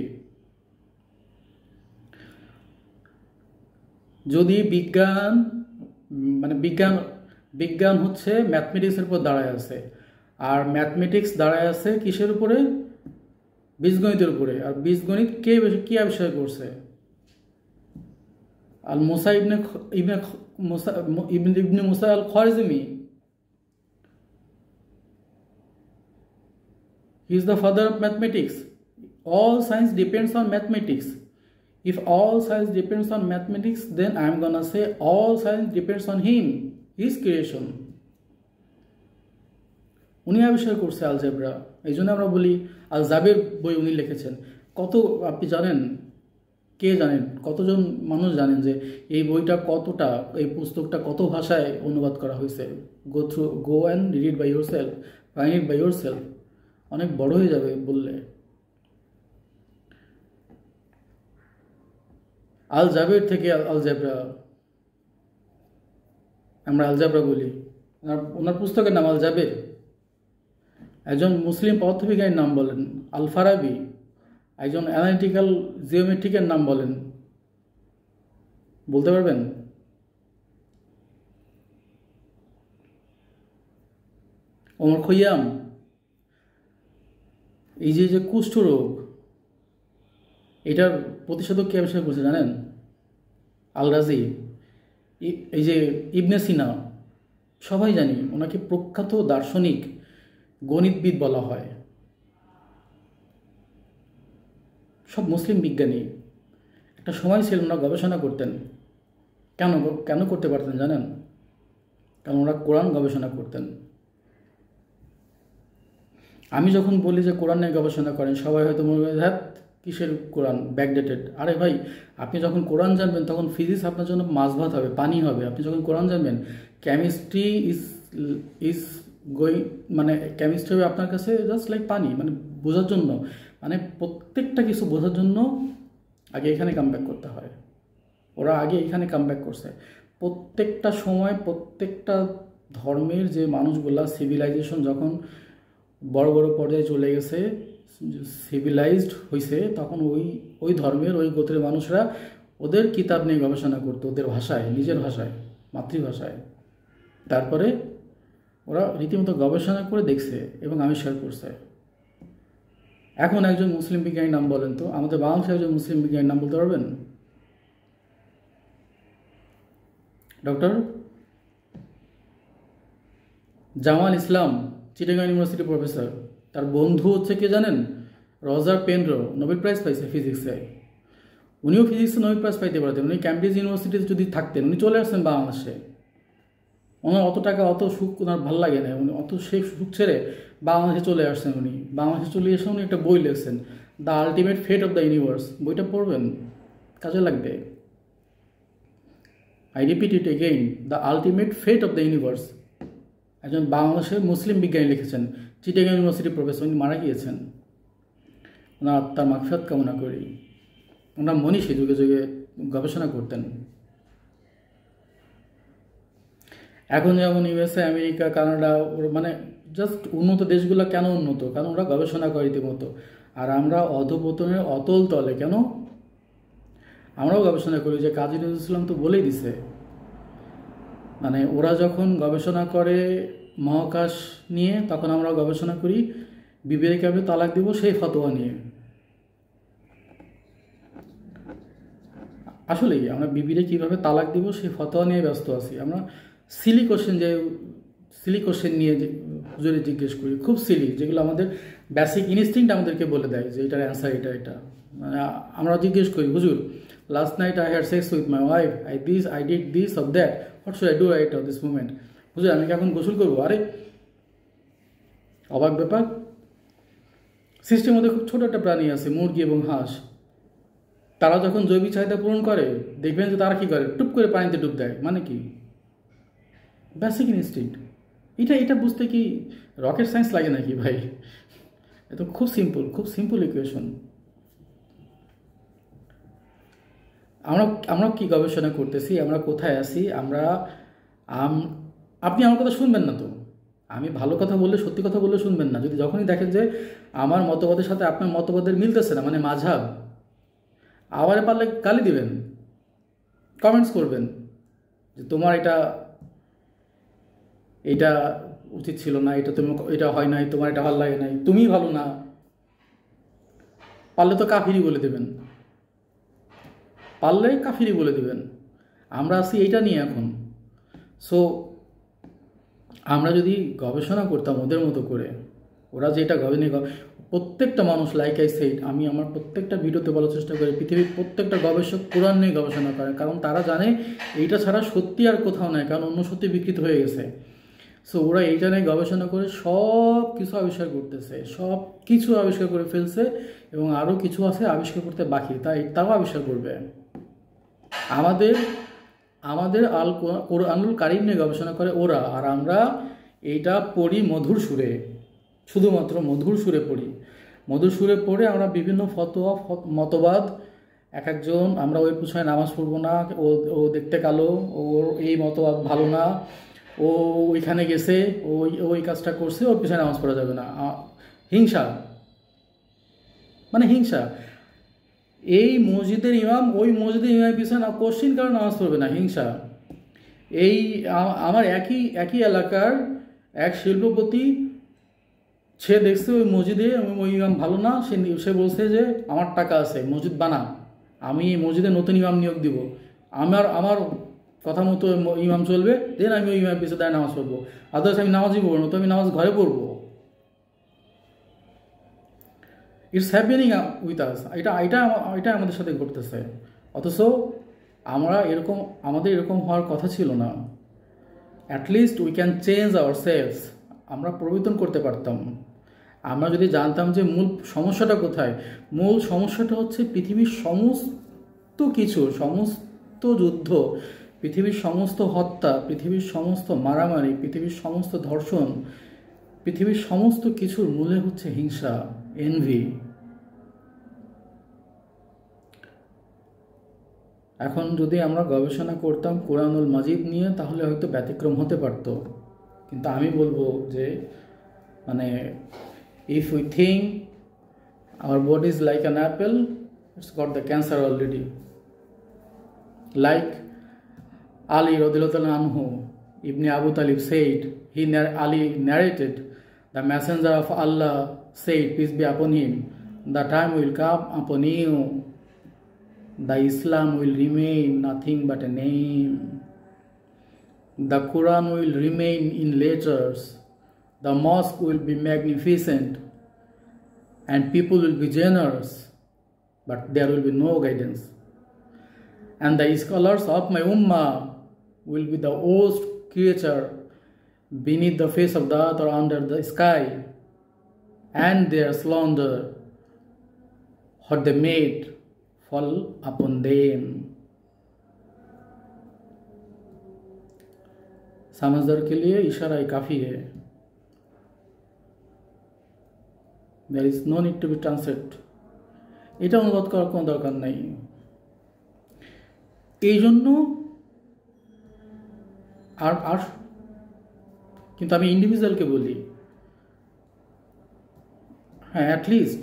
যদি বিজ্ঞান মানে বিজ্ঞান হচ্ছে ম্যাথমেটিক্সের উপর দাঁড়ায় আছে, আর ম্যাথমেটিক্স দাঁড়ায় আছে কিসের উপরে? বীজগণিতের উপরে। আর বীজগণিত কে কি আবিষ্কার করছে? আল মুসা ইবনে মুসা আল খারিজমি। He is the father of mathematics. All science depends on mathematics. If all science depends on mathematics, then I am gonna say all science depends on him, his creation. উনি আবিষ্কার করছে আলজেব্রা। এই জন্য আমরা বলি আল-জাবের বই উনি লিখেছেন। কত আপনি জানেন? কে জানেন? কতজন মানুষ জানেন যে এই বইটা কতটা, এই পুস্তকটা কত ভাষায় অনুবাদ করা হয়েছে? Go and read it by yourself, find it by yourself. অনেক বড় হয়ে যাবে বললে। আল জাবের থেকে আলজেব্রা, আমরা আলজেব্রা বলি। ওনার পুস্তকের নাম আল জাবের। একজন মুসলিম পদার্থবিজ্ঞানীর নাম বলেন আল ফারাবি। একজন অ্যানালিটিক্যাল জিওমেট্রিকের নাম বলেন, বলতে পারবেন? ওমর খৈয়াম। এই যে কুষ্ঠরোগ, এটার প্রতিষেধক কে আবিষ্কার করছে জানেন? আল রাজি। এই যে ইবনে সিনা, সবাই জানি ওনাকে প্রখ্যাত দার্শনিক, গণিতবিদ বলা হয়। সব মুসলিম বিজ্ঞানী। একটা সময় ছিল ওনারা গবেষণা করতেন। কেন করতে পারতেন জানেন? কারণ ওরা কোরআন গবেষণা করতেন। আমি যখন বলি যে কোরআন নিয়ে গবেষণা করেন, সবাই হয়তো মনে হয় হ্যাঁ কিসের কোরআন, ব্যাকডেটেড। আরে ভাই, আপনি যখন কোরআন জানবেন তখন ফিজিক্স আপনার জন্য মাছ ভাত হবে, পানি হবে। আপনি যখন কোরআন জানবেন, কেমিস্ট্রি ইজ গোয়িং, মানে কেমিস্ট্রি হবে আপনার কাছে জাস্ট লাইক পানি, মানে বোঝার জন্য, মানে প্রত্যেকটা কিছু বোঝার জন্য আগে এখানে কামব্যাক করতে হয়। ওরা আগে এখানে কামব্যাক করছে। প্রত্যেকটা সময় প্রত্যেকটা ধর্মের যে মানুষগুলা সিভিলাইজেশন যখন বড় বড় পর্যায়ে চলে গেছে, সিভিলাইজড হয়েছে, তখন ওই ধর্মের ওই গোত্রের মানুষরা ওদের কিতাব নিয়ে গবেষণা করতো, ওদের ভাষায়, নিজের ভাষায়, মাতৃভাষায়। তারপরে ওরা রীতিমতো গবেষণা করে দেখছে এবং আবিষ্কার করছে। এখন একজন মুসলিম বিজ্ঞানীর নাম বলেন তো, আমাদের বাংলাদেশের একজন মুসলিম বিজ্ঞানীর নাম বলতে পারবেন? ডক্টর জামাল ইসলাম, চিটাগাং ইউনিভার্সিটি প্রফেসর। তার বন্ধু হচ্ছে কে জানেন? রজার পেনরো, নোবেল প্রাইজ পাইছে ফিজিক্সে। উনিও ফিজিক্সে নোবেল প্রাইজ পাইতে পারতেন। উনি ক্যামব্রিজ ইউনিভার্সিটিতে যদি থাকতেন, উনি চলে আসছেন বাংলাদেশে। ওনার অত টাকা, অত সুখ ওনার ভালো লাগে না, উনি অত সেই সুখ ছেড়ে বাংলাদেশে চলে আসছেন। উনি বাংলাদেশে চলে এসে উনি একটা বই লিখছেন, the ultimate fate of the universe. বইটা পড়বেন, কাজে লাগবে। I repeat it again, the ultimate fate of the universe. একজন বাংলাদেশের মুসলিম বিজ্ঞানী লিখেছেন, চিটাগাং ইউনিভার্সিটি প্রফেসর। উনি মারা গিয়েছেন, ওনার আত্মার মাগফিরাত কামনা করি। ওনারা মনীষী, যুগে যুগে গবেষণা করতেন। এখন যেমন ইউএসএ, আমেরিকা, কানাডা, মানে জাস্ট উন্নত দেশগুলো কেন উন্নত? কারণ ওরা গবেষণা করে রীতিমতো। আর আমরা অধঃপতনের অতল তলে কেন? আমরাও গবেষণা করি, যে কাজী নজরুল ইসলাম তো বলেই দিছে, মানে ওরা যখন গবেষণা করে মহাকাশ নিয়ে, তখন আমরা গবেষণা করি বিবিকে কিভাবে তালাক দিব সেই ফতোয়া নিয়ে। আসলেই আমরা বিবিরে কীভাবে তালাক দিব সেই ফতোয়া নিয়ে ব্যস্ত আছি। আমরা সিলি কোশ্চেন নিয়ে হুজুরে জিজ্ঞেস করি, খুব সিলি, যেগুলো আমাদের বেসিক ইনস্টিংক্ট আমাদেরকে বলে দেয় যে এটার অ্যান্সার এটা। মানে আমরা জিজ্ঞেস করি, হুজুর last night I had sex with my wife, I did this of that, what should I do right of this moment? হুজুর আমি কি এখন গোসল করবো? আরে অবাক ব্যাপার। সৃষ্টির মধ্যে খুব ছোট একটা প্রাণী আছে, মুরগি এবং হাঁস। তারা যখন জৈবিক চাহিদা পূরণ করে, দেখবেন যে তারা কি করে, টুপ করে পানিতে ডুব দেয়। মানে কি? Basic instinct. এটা বুঝতে কি রকেট সায়েন্স লাগে নাকি ভাই? এটা খুব সিম্পল ইকুয়েশন। আমরা কি গবেষণা করতেছি, আমরা কোথায় আছি, আপনি আমার কথা শুনবেন না তো। আমি ভালো কথা বললে, সত্যি কথা বললে শুনবেন না। যদি যখনই দেখেন যে আমার মতবাদের সাথে আপনার মতবাদের মিলতেছে না, মানে মাঝহাব, আবারে পারলে গালি দিবেন, কমেন্টস করবেন যে তোমার এটা উচিত ছিল না, এটা হয় নাই, তোমার এটা ভালো লাগে নাই, তুমিই ভালো না। পারলে তো কাফিরি বলে দেবেন, আমরা আছি এইটা নিয়ে এখন। সো আমরা যদি গবেষণা করতাম ওদের মতো করে, ওরা যেটা প্রত্যেকটা মানুষ, লাইক আই সেড, আমি আমার প্রত্যেকটা ভিডিওতে বলার চেষ্টা করি, পৃথিবীর প্রত্যেকটা গবেষক কোরআন নিয়ে গবেষণা করে, কারণ তারা জানে এইটা ছাড়া সত্যি আর কোথাও নেই, কারণ অন্য সত্যি বিকৃত হয়ে গেছে। সো ওরা এইটা নিয়ে গবেষণা করে সব কিছু আবিষ্কার করতেছে, সব কিছু আবিষ্কার করে ফেলছে, এবং আরও কিছু আছে আবিষ্কার করতে বাকি, তাও আবিষ্কার করবে। আমাদের কোরআনুল কারীম নিয়ে গবেষণা করে ওরা, আর আমরা এইটা পড়ি মধুর সুরে, শুধুমাত্র মধুর সুরে পড়ি। মধুর সুরে পড়ে আমরা বিভিন্ন ফতোয়া, মতবাদ, এক একজন, আমরা ওই পুছায় নামাজ পড়বো না, ও দেখতে কালো, ওর এই মতবাদ ভালো না, ও ওইখানে গেছে, ওই কাজটা করছে, ওর পিছনে নামাজ পড়া যাবে না। হিংসা, মানে হিংসা। এই মসজিদের ইমাম ওই মসজিদের ইমামের পিছনে কোশ্চিন কারণ নামাজ পড়বে না, হিংসা। আমার একই এলাকার এক শিল্পপতি, সে দেখছে ওই মসজিদে ওই ইমাম ভালো না, সে বলছে যে আমার টাকা আছে, মসজিদ বানা, আমি এই মসজিদে নতুন ইমাম নিয়োগ দিব, আমার কথা মতো ইমাম চলবে, দেন আমি ওই ইমামের পিছনে দাঁড়িয়ে নামাজ পড়বো, আদার্স আমি নামাজই পড়বো না, তো আমি নামাজ ঘরে পড়বো। It's happening with us. এটা আমাদের সাথে ঘটতেছে। অথচ আমাদের এরকম হওয়ার কথা ছিল না। At least we can change ourselves. আমরা পরিবর্তন করতে পারতাম। আমরা যদি জানতাম যে মূল সমস্যাটা কোথায়। মূল সমস্যাটা হচ্ছে পৃথিবীর সমস্ত কিছু, সমস্ত যুদ্ধ, পৃথিবীর সমস্ত হত্যা, পৃথিবীর সমস্ত মারামারি, পৃথিবীর সমস্ত ধর্ষণ, পৃথিবীর সমস্ত কিছুর মূলে হচ্ছে হিংসা, এনভি। এখন যদি আমরা গবেষণা করতাম কোরআনুল মাজিদ নিয়ে, তাহলে হয়তো ব্যতিক্রম হতে পারত। কিন্তু আমি বলবো যে, মানে if we think our body is like an Apple, it's got the cancer already. Like Ali radhiyallahu anhu, Ibn Abu Talib said, Ali narrated, the messenger of Allah said, peace be upon him, the time will come upon you, the Islam will remain nothing but a name. The Quran will remain in letters, the mosque will be magnificent, and people will be generous, but there will be no guidance. And the scholars of my ummah will be the worst creature beneath the face of the earth or under the sky, and their slander, what they made, fall upon them. समझदार के लिए इशारा ही काफ़ी है. There is no need to be translate. এটা অনুবাদ করার কোনো দরকার নাই. এই জন্য আর আর কিন্তু আমি ইন্ডিভিজুয়ালকে বলি, হ্যাঁ, at least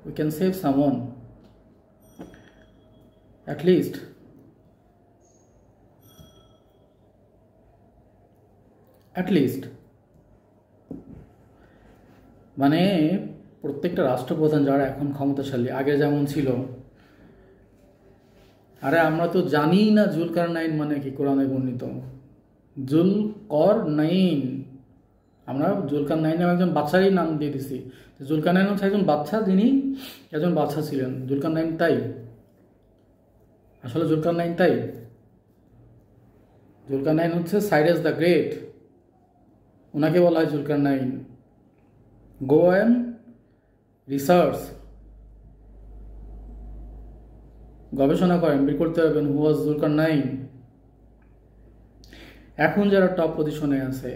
we can save someone, at least. মানে প্রত্যেকটা রাষ্ট্রপ্রধান যারা এখন ক্ষমতাশালী, আগে যেমন ছিল, আরে আমরা তো জানিই না জুলকারনাইন মানে কি কোরআনে বর্ণিত। জুলকরনাইন, আমরা জুলকারনাইন নামে একজন বাচ্চারই নাম দিয়ে দিছি। জুলকারনাইন হচ্ছে একজন বাচ্চা, যিনি একজন বাচ্চা ছিলেন। জুলকারনাইন তাই, আসলে জুলকারনাইন তাই। জুলকারনাইন হচ্ছে সাইরাস দ্য গ্রেট, ওনাকে বলা হয় জুলকারনাইন। গো অ্যান্ড রিসার্চ, গবেষণা করেন, বের করতে পারবেন হু ওয়াজ জুলকারনাইন। এখন যারা টপ পজিশনে আছে,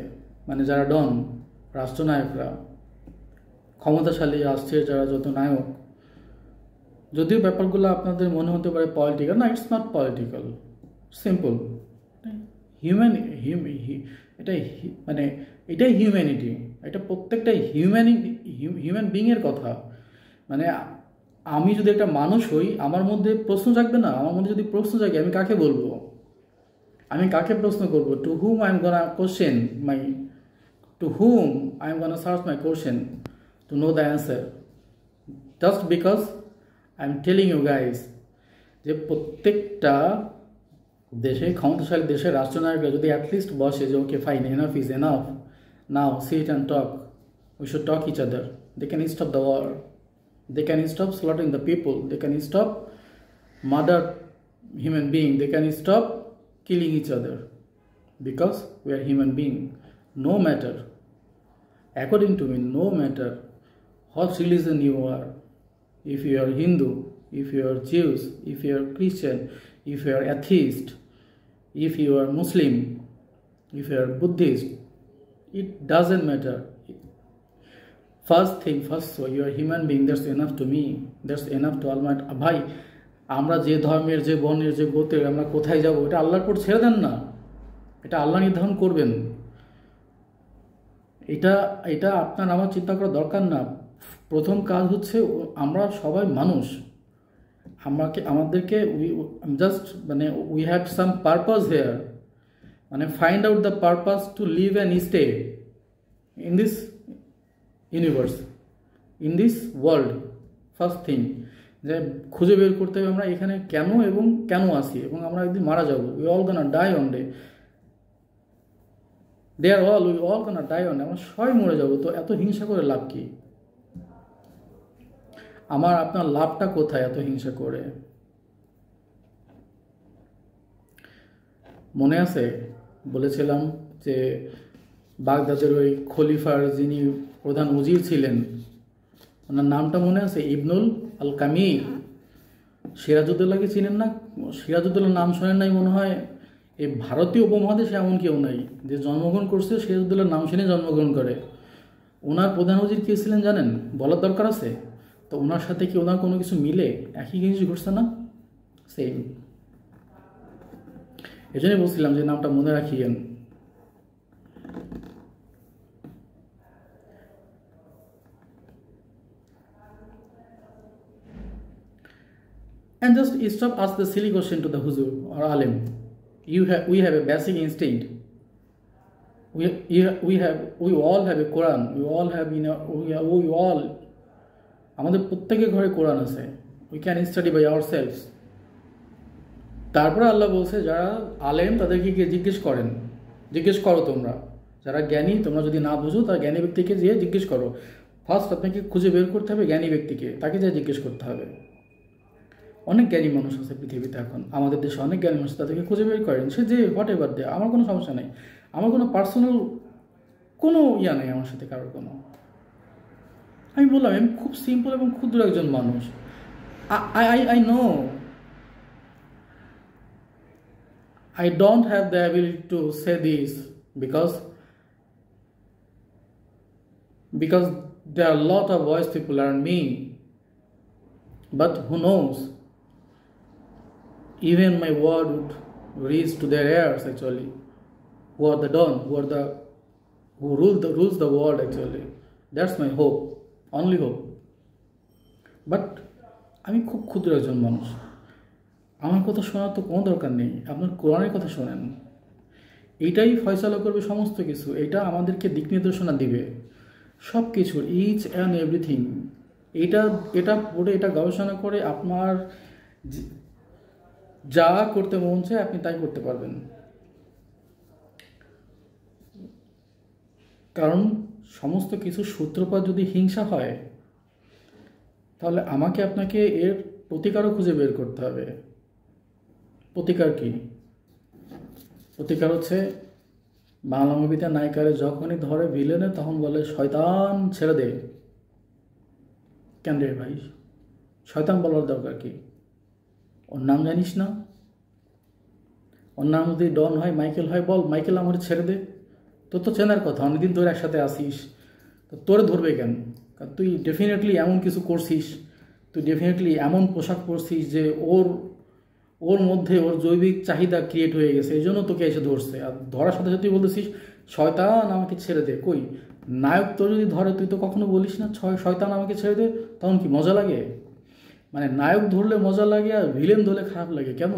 মানে যারা ডন, রাষ্ট্রনায়করা, ক্ষমতাশালী রাষ্ট্রের যারা যত নায়ক, যদিও ব্যাপারগুলো আপনাদের মনে হতে পারে পলিটিক্যাল, না, it's not political, simple. Human, মানে এটাই হিউম্যানিটি, এটা প্রত্যেকটাই হিউম্যান বিংয়ের কথা। মানে আমি যদি একটা মানুষ হই, আমার মধ্যে প্রশ্ন জাগবে না? আমার মধ্যে যদি প্রশ্ন জাগে, আমি কাকে বলবো? আমি কাকে প্রশ্ন করবো? To whom I am gonna question my, to whom I am gonna search my question to know the answer? Just because I am telling you guys যে প্রত্যেকটা দেশে, ক্ষমতাশালী দেশের রাষ্ট্রনায়করা যদি অ্যাটলিস্ট বসে যে okay fine, enough is enough, now sit and talk, we should talk each other, they can stop the war, they can stop slaughtering the people, they can stop murder human being, they can stop killing each other, because we are human being. No matter, according to me, no matter what religion you are, if you are Hindu, if you are Jews, if you are Christian, if you are atheist, if you are Muslim, if you are Buddhist, it doesn't matter. First, so you are human being, that's enough to me, that's enough to Almighty. ভাই, আমরা যে ধর্মের, যে বর্ণের, যে গোত্রের, আমরা কোথায় যাব, এটা আল্লাহর উপর ছেড়ে দেন না। এটা আল্লাহ নির্ধারণ করবেন। এটা আপনার আমার চিন্তা করা দরকার না। প্রথম কাজ হচ্ছে, আমরা সবাই মানুষ, আমাদেরকে জাস্ট মানে we have some purpose here, মানে find out the purpose to live and stay in this universe, in this world. First thing যে খুঁজে বের করতে হবে আমরা এখানে কেন এবং কেন আসি, এবং আমরা একদিন মারা যাব। We all gonna die one day, we all gonna die one day, আমরা সবাই মরে যাব। তো এত হিংসা করে লাভ কি? আমার আপনার লাভটা কোথায় এত হিংসা করে? মনে আছে বলেছিলাম যে বাগদাদের ওই খলিফার যিনি প্রধান উজির ছিলেন, ওনার নামটা মনে আছে? ইবনুল আল কামিল। সিরাজউদ্দৌলাকে চিনেন না? সিরাজউদ্দৌলার নাম শোনেন নাই মনে হয়? এই ভারতীয় উপমহাদেশে এমন কেউ নাই যে জন্মগ্রহণ করছে সিরাজউদ্দৌলার নাম শুনে জন্মগ্রহণ করে। ওনার প্রধান উজির কে ছিলেন জানেন? বলার দরকার আছে? তো ওনার সাথে কি ওনার কোনো কিছু মিলে? একই জিনিস ঘটছে না? সেম। এই জন্যই বলছিলাম যে নামটা মনে রাখিয়েন। And just stop ask the silly question to the Huzur or Alim. We have a basic instinct. We all have a Quran. We all have, আমাদের প্রত্যেকের ঘরে কোরআন আছে। We can study by ourselves. তারপরে আল্লাহ বলছে যারা আলেম তাদেরকে গিয়ে জিজ্ঞেস করো তোমরা। যারা জ্ঞানী, তোমরা যদি না বুঝো তারা জ্ঞানী ব্যক্তিকে গিয়ে জিজ্ঞেস করো। ফার্স্ট আপনাকে খুঁজে বের করতে হবে জ্ঞানী ব্যক্তিকে, তাকে যা জিজ্ঞেস করতে হবে। অনেক জ্ঞানী মানুষ আছে পৃথিবীতে, এখন আমাদের দেশে অনেক জ্ঞানী মানুষ, তাদেরকে খুঁজে বের করেন। সে যে হোয়াট এভার দেয়, আমার কোনো সমস্যা নেই, আমার কোনো পার্সোনাল কোনো ইয়া নেই আমার সাথে কারোর কোনো। আমি বললাম আমি খুব সিম্পল এবং ক্ষুদ্র একজন মানুষ। I know I don't have the ability to say this because there are a lot of wise people around me, but who knows, even my word would reach to their ears actually, who are the Don, who rules the world actually. That's my hope, only hope. But আমি খুব ক্ষুদ্র একজন মানুষ, আমার কথা শোনার তো কোনো দরকার নেই, আপনার কোরআনের কথা শোনেন। এইটাই ফয়সালা করবে সমস্ত কিছু, এটা আমাদেরকে দিক নির্দেশনা দিবে সব কিছুর, ইচ অ্যান্ড এভরিথিং। এটা পড়ে, এটা গবেষণা করে আপনার যা করতে মন চায় আপনি তাই করতে পারবেন। কারণ সমস্ত কিছু সূত্রপাত যদি হিংসা হয়, তাহলে আমাকে আপনাকে এর প্রতিকারও খুঁজে বের করতে হবে। প্রতিকার কি? প্রতিকার হচ্ছে বাংলা মুভিতে নায়িকারে যখনই ধরে ভিলেনে তখন বলে শয়তান ছেড়ে দে। কেন রে ভাই, শয়তান বলার দরকার কি? ওর নাম জানিস না? ওর নাম যদি ডন হয়, মাইকেল হয়, বল মাইকেল আমার ছেড়ে দে। তোর তো চেনার কথা, অনেকদিন ধরে একসাথে আসিস, তো তোরে ধরবে কেন? কারণ তুই ডেফিনেটলি এমন কিছু করছিস, তুই ডেফিনেটলি এমন পোশাক পরছিস যে ওর মধ্যে ওর জৈবিক চাহিদা ক্রিয়েট হয়ে গেছে, এই জন্য তোকে এসে ধরছে। আর ধরার সাথে সাথে তুই বলতেছিস শয়তান আমাকে ছেড়ে দে। কই, নায়ক তোর যদি ধরে তুই তো কখনো বলিস না শয়তান আমাকে ছেড়ে দে। তখন কি মজা লাগে? মানে নায়ক ধরলে মজা লাগে আর ভিলেন ধরলে খারাপ লাগে কেন?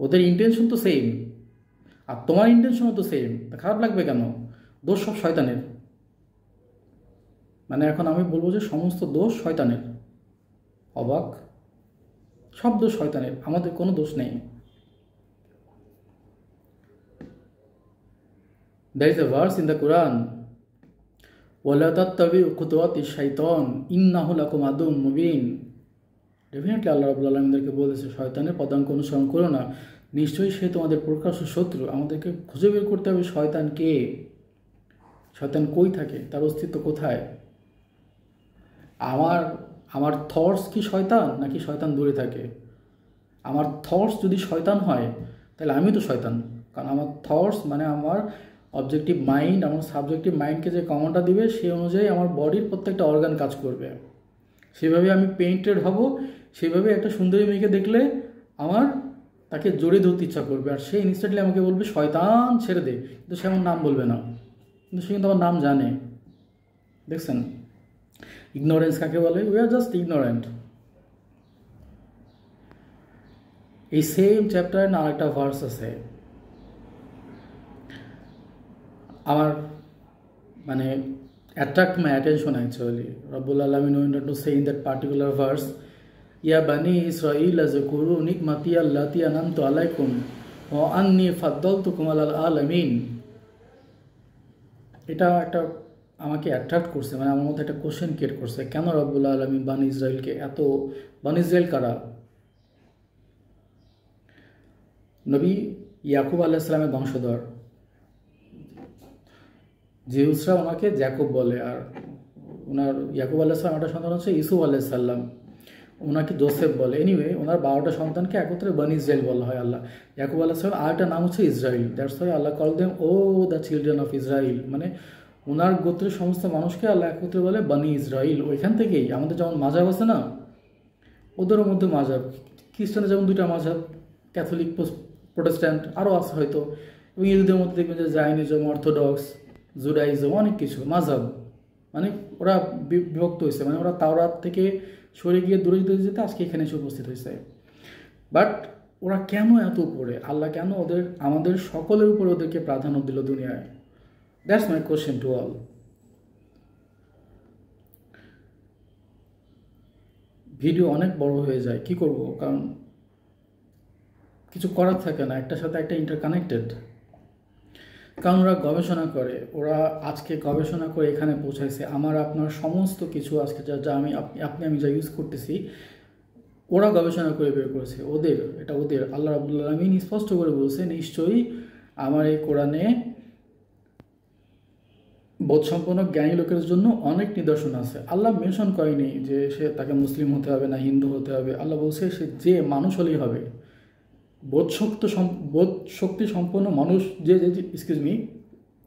ওদের ইন্টেনশন তো সেম, আর তোমার ইন্টেনশনও তো সেম, তা খারাপ লাগবে কেন? দোষ সব শয়তানের। মানে এখন আমি বলবো যে সমস্ত দোষ শয়তানের। অবাক? সব দোষ শয়তানের, আমাদের কোনো দোষ নেই। There is a verse in the Quran, وَلَا تَتَّبِعُوا خُطُوَاتِ الشَّيْطَانِ إِنَّهُ لَكُمْ عَدُوٌّ مُبِينٌ। Definitely আল্লাহ রাব্বুল আলামিনদেরকে বলেছে শয়তানের পদাঙ্ক অনুসরণ করো না, নিশ্চয়ই সে তোমাদের প্রকাশ্য শত্রু। আমাদেরকে খুঁজে বের করতে হবে শয়তান কে, শয়তান কই থাকে, তার অস্তিত্ব কোথায়। আমার থটস কি শয়তান, নাকি শয়তান দূরে থাকে? আমার থটস যদি শয়তান হয় তাহলে আমি তো শয়তান, কারণ আমার থটস মানে আমার অবজেক্টিভ মাইন্ড, আমার সাবজেক্টিভ মাইন্ডকে যে কমান্ডটা দিবে সেই অনুযায়ী আমার বডির প্রত্যেকটা অর্গান কাজ করবে। সেভাবে আমি পেইন্টেড হব, সেভাবে একটা সুন্দরী মেয়েকে দেখলে আমার তাকে জড়িয়ে ধরতে ইচ্ছা করবে, আর সে ইনস্ট্যান্টলি আমাকে বলবে শয়তান ছেড়ে দে, কিন্তু সে আমার নাম বলবে না, কিন্তু সে কিন্তু আমার নাম জানে। দেখছেন ইগনোরেন্স কাকে বলে? We are just ignorant. এই সেম চ্যাপ্টারে না আরেকটা ভার্স আছে, আমার মানে attract my attention actually. Rabbul Alamin wanted to say in that particular verse, Ya Bani Israel azkuru nikmati allati an'amtu alaykum wa anni faddaltukum alal alamin. এটা একটা আমাকে অ্যাট্রাক্ট করছে, মানে আমার মধ্যে একটা কোশ্চেন ক্রিয়েট করছে, কেন রব্বুল আলামিন বানি ইসরায়েলকে এত, বানি ইসরায়েল কারা? নবী ইয়াকুব আলাইহিস সালামের বংশধর, জিউসরা ওনাকে জ্যাকব বলে, আর ওনার ইয়াকুব আলাইহিস সালাম একটা সন্তান হচ্ছে ইউসুফ আলাইহিস সালাম, ওনাকে জোসেফ বলে। এনিওয়ে ওনার 12টা সন্তানকে একত্রে বানি ইসরায়েল বলা হয়। আল্লাহ ইয়াকুব আলাইহিস সালাম আরেকটা নাম হচ্ছে ইসরাইল, দ্যাটস ওয়াই আল্লাহ call them O the children of Israel, মানে ওনার গোত্রের সমস্ত মানুষকে আল্লাহ একত্রে বলে বানি ইসরাইল। ওইখান থেকেই আমাদের যেমন মাযহাব আছে না, ওদেরও মধ্যে মাযহাব, খ্রিস্টানের যেমন 2টা মাযহাব, ক্যাথলিক, প্রোটেস্ট্যান্ট, আরও আছে হয়তো, এবং ইহুদিদের মধ্যে দেখবেন যে জাইনিজম, অর্থোডক্স, জুডাইজম, অনেক কিছু মাযহাব, মানে ওরা বিভক্ত হয়েছে, মানে ওরা তাওরাত থেকে সরে গিয়ে দূরে দূরে যেতে আজকে এখানে এসে উপস্থিত হয়েছে। বাট ওরা কেন এত উপরে? আল্লাহ কেন আমাদের সকলের উপরে ওদেরকে প্রাধান্য দিল দুনিয়ায়? That's my question to all. Video অনেক বড় হয়ে যায়, কি করব, কারণ কিছু করার থাকে না, একটার সাথে একটা ইন্টারকানেক্টেড। কারণ ওরা গবেষণা করে, ওরা আজকে গবেষণা করে এখানে পৌঁছাইছে। আমার আপনার সমস্ত কিছু আজকে যা আমি যা ইউজ করতেছি, ওরা গবেষণা করে বের করেছে। এটা ওদের। আল্লাহ রাব্বুল আলামিন স্পষ্ট করে বলছে, নিশ্চয়ই আমার এই কোরআনে বোধসম্পন্ন জ্ঞানী লোকের জন্য অনেক নিদর্শন আছে। আল্লাহ মেনশন করেনি যে তাকে মুসলিম হতে হবে না হিন্দু হতে হবে। আল্লাহ বলছে সে যে মানুষ হলেই হবে, বোধ শক্তি সম্পন্ন মানুষ,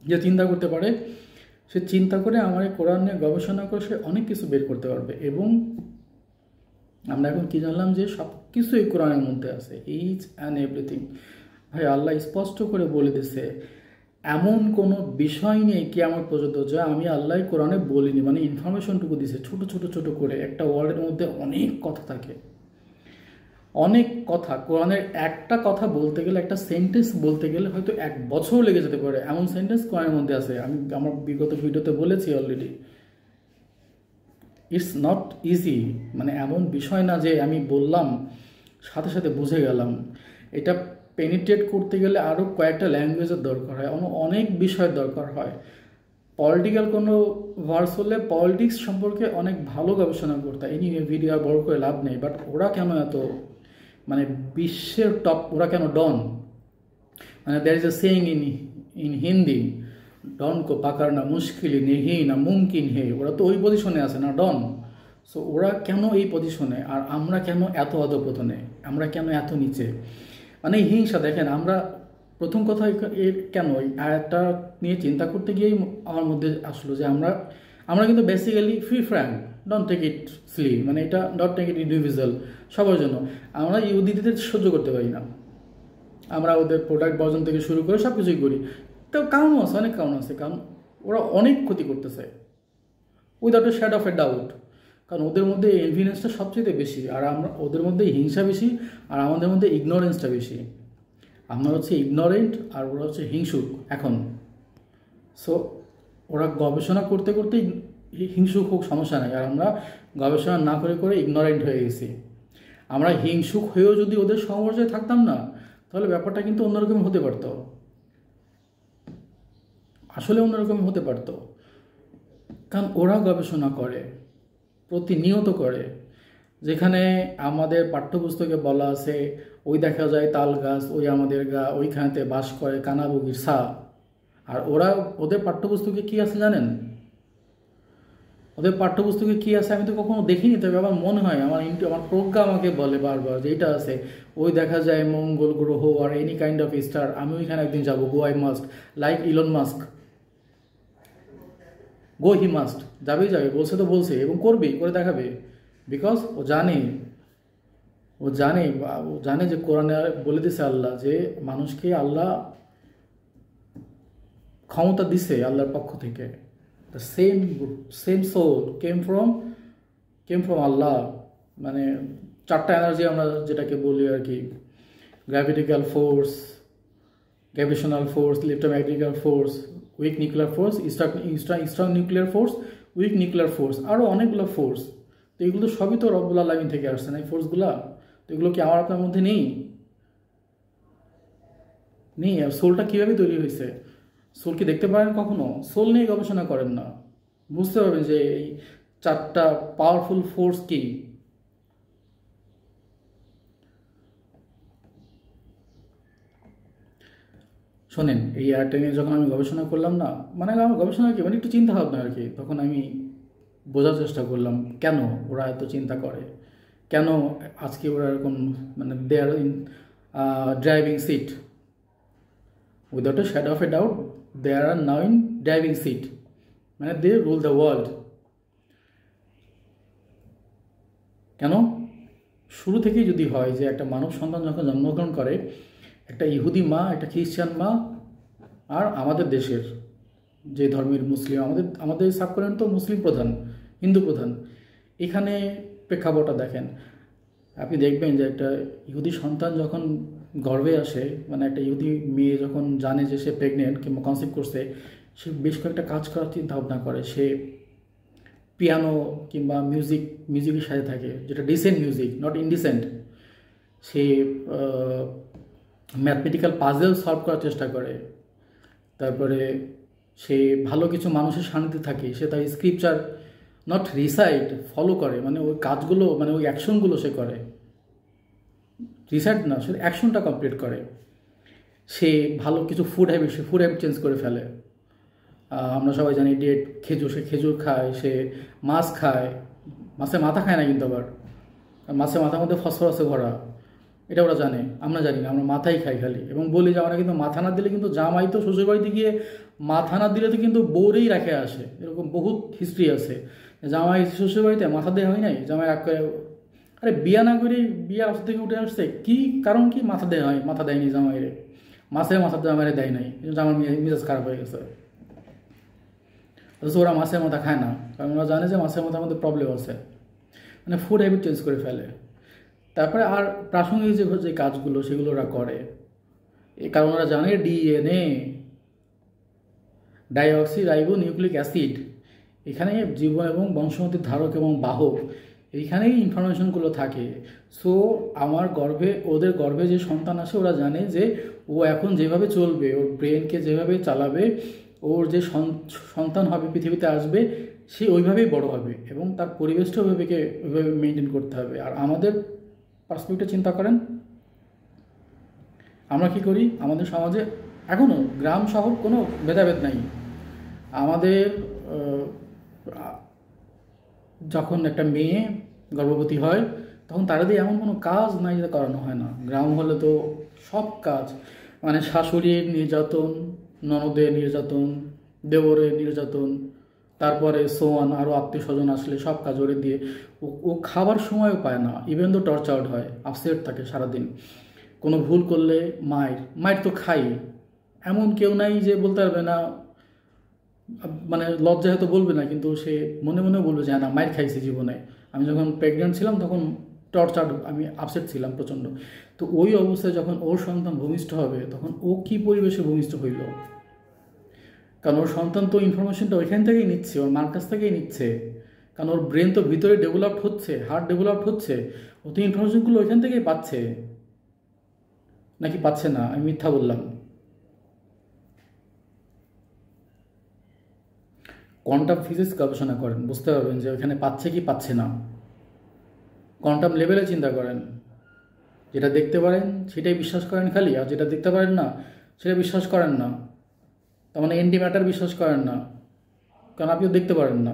যে চিন্তা করতে পারে, সে চিন্তা করে আমার এই কোরআন নিয়ে গবেষণা করে সে অনেক কিছু বের করতে পারবে। এবং আমরা এখন কি জানলাম যে সব কিছুই কোরআনের মধ্যে আছে, ইচ অ্যান্ড এভরিথিং। ভাই আল্লাহ স্পষ্ট করে বলে দিছে এমন কোনো বিষয় নেই কিয়ামত পর্যন্ত যা আমি আল্লাহ কোরআনে বলিনি, মানে ইনফরমেশনটুকু দিছে ছোট ছোট ছোট করে। একটা ওয়ার্ডের মধ্যে অনেক কথা থাকে, অনেক কথা। কোরআনের একটা কথা বলতে গেলে, একটা সেন্টেন্স বলতে গেলে হয়তো 1 বছর লেগে যেতে পারে, এমন সেন্টেন্স কোরআনের মধ্যে আছে। আমি আমার বিগত ভিডিওতে বলেছি অলরেডি, ইটস নট ইজি। মানে এমন বিষয় না যে আমি বললাম সাথে সাথে বুঝে গেলাম। এটা পেনিট্রেট করতে গেলে আরও কয়েকটা ল্যাঙ্গুয়েজের দরকার হয়, অনেক বিষয়ের দরকার হয়। পলিটিক্যাল কোনো ভার্স হলে পলিটিক্স সম্পর্কে অনেক ভালো গবেষণা করতে হয়। এই নিয়ে ভিডিও আর বড় করে লাভ নেই। বাট ওরা কেন এত, মানে বিশ্বের টপ, ওরা কেন ডন? মানে there is a saying in Hindi, Don কো পাকারনা মুশকিল নেহি না মুমকিন হে। ওরা তো ওই পজিশনে আছে না, ডন। সো ওরা কেন এই পজিশনে, আর আমরা কেন এত অধপতনে, আমরা কেন এত নিচে? মানে হিংসা। দেখেন, আমরা প্রথম কথা এর কেন এই আয়াতটা নিয়ে চিন্তা করতে গিয়েই আমার মধ্যে আসলো যে আমরা কিন্তু basically free frank, don't take it sly, মানে এটা ডোন্ট টেক ইট ইন্ডিভিজুয়াল, সবার জন্য। আমরা ইহুদিদের সহ্য করতে পারি না, আমরা ওদের প্রোডাক্ট বর্জন থেকে শুরু করে সব কিছুই করি। তো কারণও আছে, অনেক কারণ আছে, কারণ ওরা অনেক ক্ষতি করতেছে without a shadow of a doubt. কারণ ওদের মধ্যে এনভিনেন্সটা সবচেয়ে বেশি, আর আমরা ওদের মধ্যে হিংসা বেশি, আর আমাদের মধ্যে ইগনোরেন্সটা বেশি। আমরা হচ্ছে ইগনোরেন্ট আর ওরা হচ্ছে হিংসুক এখন। সো ওরা গবেষণা করতে করতে হিংসুক হোক, সমস্যা নেই, আর আমরা গবেষণা না করে করে ইগনোরেন্ট হয়ে গেছি। আমরা হিংসুক হয়েও যদি ওদের সমপর্যায়ে থাকতাম না, তাহলে ব্যাপারটা কিন্তু অন্যরকম হতে পারতো, আসলে অন্যরকম হতে পারতো। কারণ ওরা গবেষণা করে, প্রতিনিয়ত করে। যেখানে আমাদের পাঠ্যপুস্তকে বলা আছে ওই দেখা যায় তাল গাছ, ওই আমাদের গা, ওইখানেতে বাস করে কানাবগির ছা। আর ওদের পাঠ্যপুস্তকে কি আছে জানেন? ওদের পাঠ্যপুস্তকে কি আছে আমি তো কখনো দেখিনি, তবে আমার মনে হয়, আমার প্রজ্ঞা আমাকে বলে বারবার যে এটা আছে, ওই দেখা যায় মঙ্গল গ্রহ আর এনি কাইন্ড অফ স্টার, আমি ওইখানে একদিন যাবো, গো I must, like Elon Musk, go he must, যাবেই যাবে, বলছে তো বলছে, এবং করবেই, করে দেখাবে। বিকজ ও জানে যে কোরআনে বলে দিছে আল্লাহ যে মানুষকে আল্লাহ ক্ষমতা দিছে আল্লাহর পক্ষ থেকে। The same soul came from Allah. মানে 4টা এনার্জি আমরা যেটাকে বলি আর কি, gravitical force, gravitational force, electromagnetical force, weak nuclear force, strong nuclear force, weak nuclear force, আরও অনেকগুলো ফোর্স। তো এগুলো সবই তো রব্বুল আলামিন থেকে আসছে না, এই ফোর্সগুলা। তো এগুলো কি আমার আপনার মধ্যে নেই? আর সোলটা কীভাবে তৈরি হয়েছে? সোল কি দেখতে পারেন কখনো? সোল নিয়ে গবেষণা করেন না, বুঝতে পারবেন যে এই 4টা পাওয়ারফুল ফোর্স কি। শোনেন, এই আর্টটা নিয়ে যখন আমি গবেষণা করলাম না, মানে আমার গবেষণা কি, মানে একটু চিন্তা ভাবনা আর কি, তখন আমি বোঝার চেষ্টা করলাম কেন ওরা এত চিন্তা করে, কেন আজকে ওরা এরকম, মানে they are in driving seat, without a shadow of a doubt they are now in driving seat, মানে দে রুল দ্য ওয়ার্ল্ড। কেন? শুরু থেকেই যদি হয় যে একটা মানব সন্তান যখন জন্মগ্রহণ করে, একটা ইহুদি মা, একটা খ্রিস্টান মা, আর আমাদের দেশের যে ধর্মের মুসলিম, আমাদের সাবকন্টিনেন্ট তো মুসলিম প্রধান, হিন্দু প্রধান। এখানে প্রেক্ষাপটটা দেখেন, আপনি দেখবেন যে একটা ইহুদি সন্তান যখন গর্ভে আসে, মানে একটা ইহুদি মেয়ে যখন জানে যে সে প্রেগনেন্ট কিংবা কনসিভ করছে, সে বেশ কয়েকটা কাজ করার চিন্তা ভাবনা করে। সে পিয়ানো কিংবা মিউজিকের সাথে থাকে, যেটা ডিসেন্ট মিউজিক, নট ইনডিসেন্ট। সে ম্যাথমেটিক্যাল পাজেল সলভ করার চেষ্টা করে। তারপরে সে ভালো কিছু মানুষের সান্নিধ্যে থাকে, সে তার স্ক্রিপচার নট রিসাইট, ফলো করে, মানে ওই কাজগুলো, মানে ওই অ্যাকশনগুলো সে করে, রিসাইট না, সে অ্যাকশনটা কমপ্লিট করে। সে ভালো কিছু ফুড হ্যাবিট চেঞ্জ করে ফেলে। আমরা সবাই জানি ডেট খেজুর, সে খেজুর খায়, সে মাছ খায়, মাছের মাথা খায় না কিন্তু, আবার মাছের মাথার মধ্যে ফসফরাসে ভরা, এটা ওরা জানে, আমরা জানি না, আমরা মাথাই খাই খালি। এবং বলি যে আমরা কিন্তু মাথা না দিলে কিন্তু জামাই তো শ্বশুরবাড়িতে গিয়ে মাথা না দিলে তো কিন্তু বউরেই রাখে আসে, এরকম বহুত হিস্ট্রি আছে। জামাই শ্বশুরবাড়িতে মাথা দেওয়া হয় নাই, জামাই রাগ করে আরে বিয়া না করে বিয়ার অবস্থা থেকে উঠে আসছে কি কারণ কি মাথা দেয় হয়, মাথা দেয়নি জামাইরে, মাথা জামাইরে দেয় নাই, আমার মেজাজ খারাপ হয়ে গেছে। অথচ ওরা মাছের মাথা খায় না, কারণ ওরা জানে যে মাছের মাথার মধ্যে প্রবলেম আছে, মানে ফুড হ্যাবিট চেঞ্জ করে ফেলে। তারপরে আর প্রাসঙ্গিক যে কাজগুলো সেগুলো ওরা করে, এই কারণ ওরা জানে ডিএনএ, ডাইঅক্সি রাইবো নিউক্লিক অ্যাসিড, এখানে জীবন এবং বংশগতির ধারক এবং বাহক, এইখানেই ইনফরমেশনগুলো থাকে। সো ওদের গর্ভে যে সন্তান আসে, ওরা জানে যে ও এখন যেভাবে চলবে, ওর ব্রেনকে যেভাবে চালাবে, ওর যে সন্তান হবে পৃথিবীতে আসবে, সে ওইভাবেই বড় হবে এবং তার পরিবেশটা ওইভাবে মেনটেন করতে হবে। আর আমাদের পার্সপেক্টিভ চিন্তা করেন, আমরা কি করি আমাদের সমাজে এখনও গ্রাম শহর কোনো ভেদাভেদ নাই। আমাদের যখন একটা মেয়ে গর্ভবতী হয় তখন তারা দিয়ে এমন কোনো কাজ নাই যেটা করানো হয় না। গ্রাম হলে তো সব কাজ, মানে শাশুড়ির নির্যাতন, ননদের নির্যাতন, দেবরের নির্যাতন, তারপরে সোয়ান আরও আত্মীয় স্বজন আসলে সব কাজ ওরে দিয়ে, ও খাবার সময়ও পায় না, ইভেন তো টর্চার্ড হয়, আপসেট থাকে সারাদিন। কোনো ভুল করলে মায়ের তো খাই, এমন কেউ নাই যে বলতে পারবে না, মানে লজ্জা হয়তো বলবে না, কিন্তু সে মনে মনে বলবে যে না মায়ের খাইছি জীবনে। আমি যখন প্রেগনেন্ট ছিলাম তখন টর্চার, আমি আপসেট ছিলাম প্রচণ্ড। তো ওই অবস্থায় যখন ওর সন্তান ভূমিষ্ঠ হবে তখন ও কী পরিবেশে ভূমিষ্ঠ হইল, কারণ ওর সন্তান তো ইনফরমেশনটা ওইখান থেকেই নিচ্ছে, ওর মার কাছ থেকেই নিচ্ছে, কারণ ওর ব্রেন তো ভিতরে ডেভেলপড হচ্ছে, হার্ট ডেভেলপড হচ্ছে, ও তো ইনফরমেশনগুলো ওইখান থেকেই পাচ্ছে, নাকি পাচ্ছে না? আমি মিথ্যা বললাম? কোয়ান্টাম ফিজিক্স গবেষণা করেন, বুঝতে পারবেন যে ওইখানে পাচ্ছে কি পাচ্ছে না। কোয়ান্টাম লেভেলে চিন্তা করেন, যেটা দেখতে পারেন সেটাই বিশ্বাস করেন খালি, আর যেটা দেখতে পারেন না সেটা বিশ্বাস করেন না। তার মানে এন্টি ম্যাটার বিশ্বাস করেন না, কারণ আপনিও দেখতে পারেন না।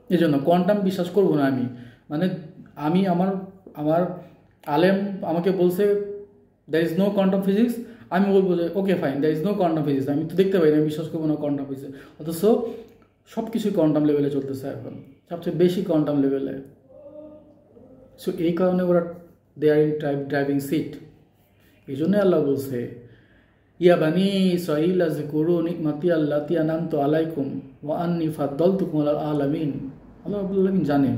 এই জন্য কোয়ান্টাম বিশ্বাস করবো না আমি, মানে আমি আমার আলেম আমাকে বলছে there is no quantum physics, আমি বলবো যে okay fine, there is no quantum physics, আমি তো দেখতে পাই না, আমি বিশ্বাস করবো না কোয়ান্টাম ফিজিক্স। অথচ সব কিছুই কোয়ান্টাম লেভেলে চলতেছে এখন, সবচেয়ে বেশি কোয়ান্টাম লেভেলে। সো এই কারণে ওরা দে আর ইন ড্রাইভিং সিট। এই জন্যই আল্লাহ বলছে ইয়া বানি ইসরাঈল আযকুরু নি'মাতি আল্লাতী আন'আমতু আলাইকুম ওয়া আন্নী ফাদ্দালতুকুম আলাল আলামিন। আল্লাহ রাব্বুল আলামিন জানে,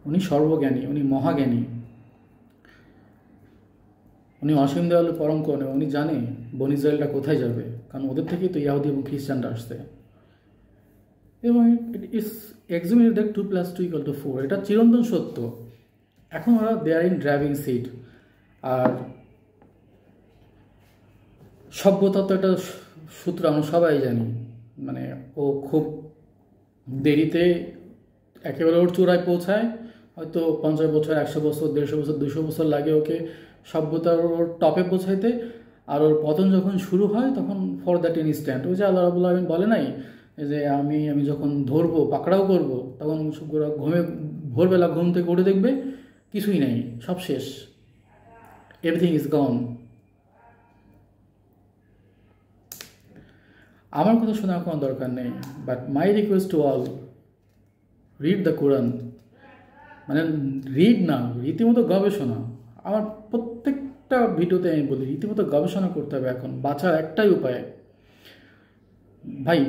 উনি সর্বজ্ঞানী, উনি মহাজ্ঞানী, উনি অসীম দেওয়ালে পরম করণে। উনি জানে বনী ইসরায়েলটা কোথায় যাবে, কারণ ওদের থেকেই তো ইয়াহুদি এবং খ্রিস্টানরা আসছে। এবং ইটস এক্সিমিনেট দ্যাট 2+2=4, এটা চিরন্তন সত্য। এখন ওরা দে আর ইন ড্রাইভিং সিট। আর সভ্যতা তো একটা সূত্র আমরা সবাই জানি, মানে ও খুব দেরিতে একেবারে ওর চূড়ায় পৌঁছায়, হয়তো 50 বছর, 100 বছর, 150 বছর, 200 বছর লাগে ওকে সভ্যতার ওর টপে পৌঁছাইতে। আর ওর পতন যখন শুরু হয় তখন ফর দ্যাট ইনস্ট্যান্ট, ওই যে আল্লাহ রাব্বুল আলামিন বলে নাই যে আমি যখন ধরবো পাকড়াও করব, তখন ভোরবেলা ঘুম থেকে উঠে দেখবে কিছুই নেই, সব শেষ, এভরিথিং ইজ গন। আমার কথা শোনার কোনো দরকার নেই, but my request to all, read the Quran. মানে রিড না, রীতিমতো গবেষণা। আমার প্রত্যেকটা ভিডিওতে আমি বলি রীতিমতো গবেষণা করতে হবে। এখন বাঁচার একটাই উপায় ভাই,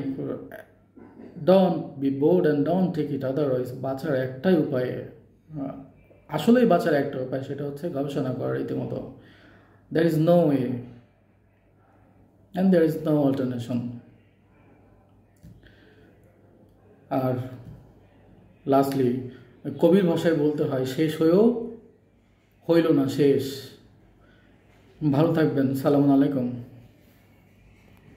don't be bored and don't take it otherwise. বাঁচার একটাই উপায়, আসলেই বাঁচার একটা উপায়, সেটা হচ্ছে গবেষণা করা রীতিমতো। There is no way and there is no alternation. আর লাস্টলি কবির ভাষায় বলতে হয়, শেষ হয়েও হইল না শেষ। ভালো থাকবেন, সালামু আলাইকুম।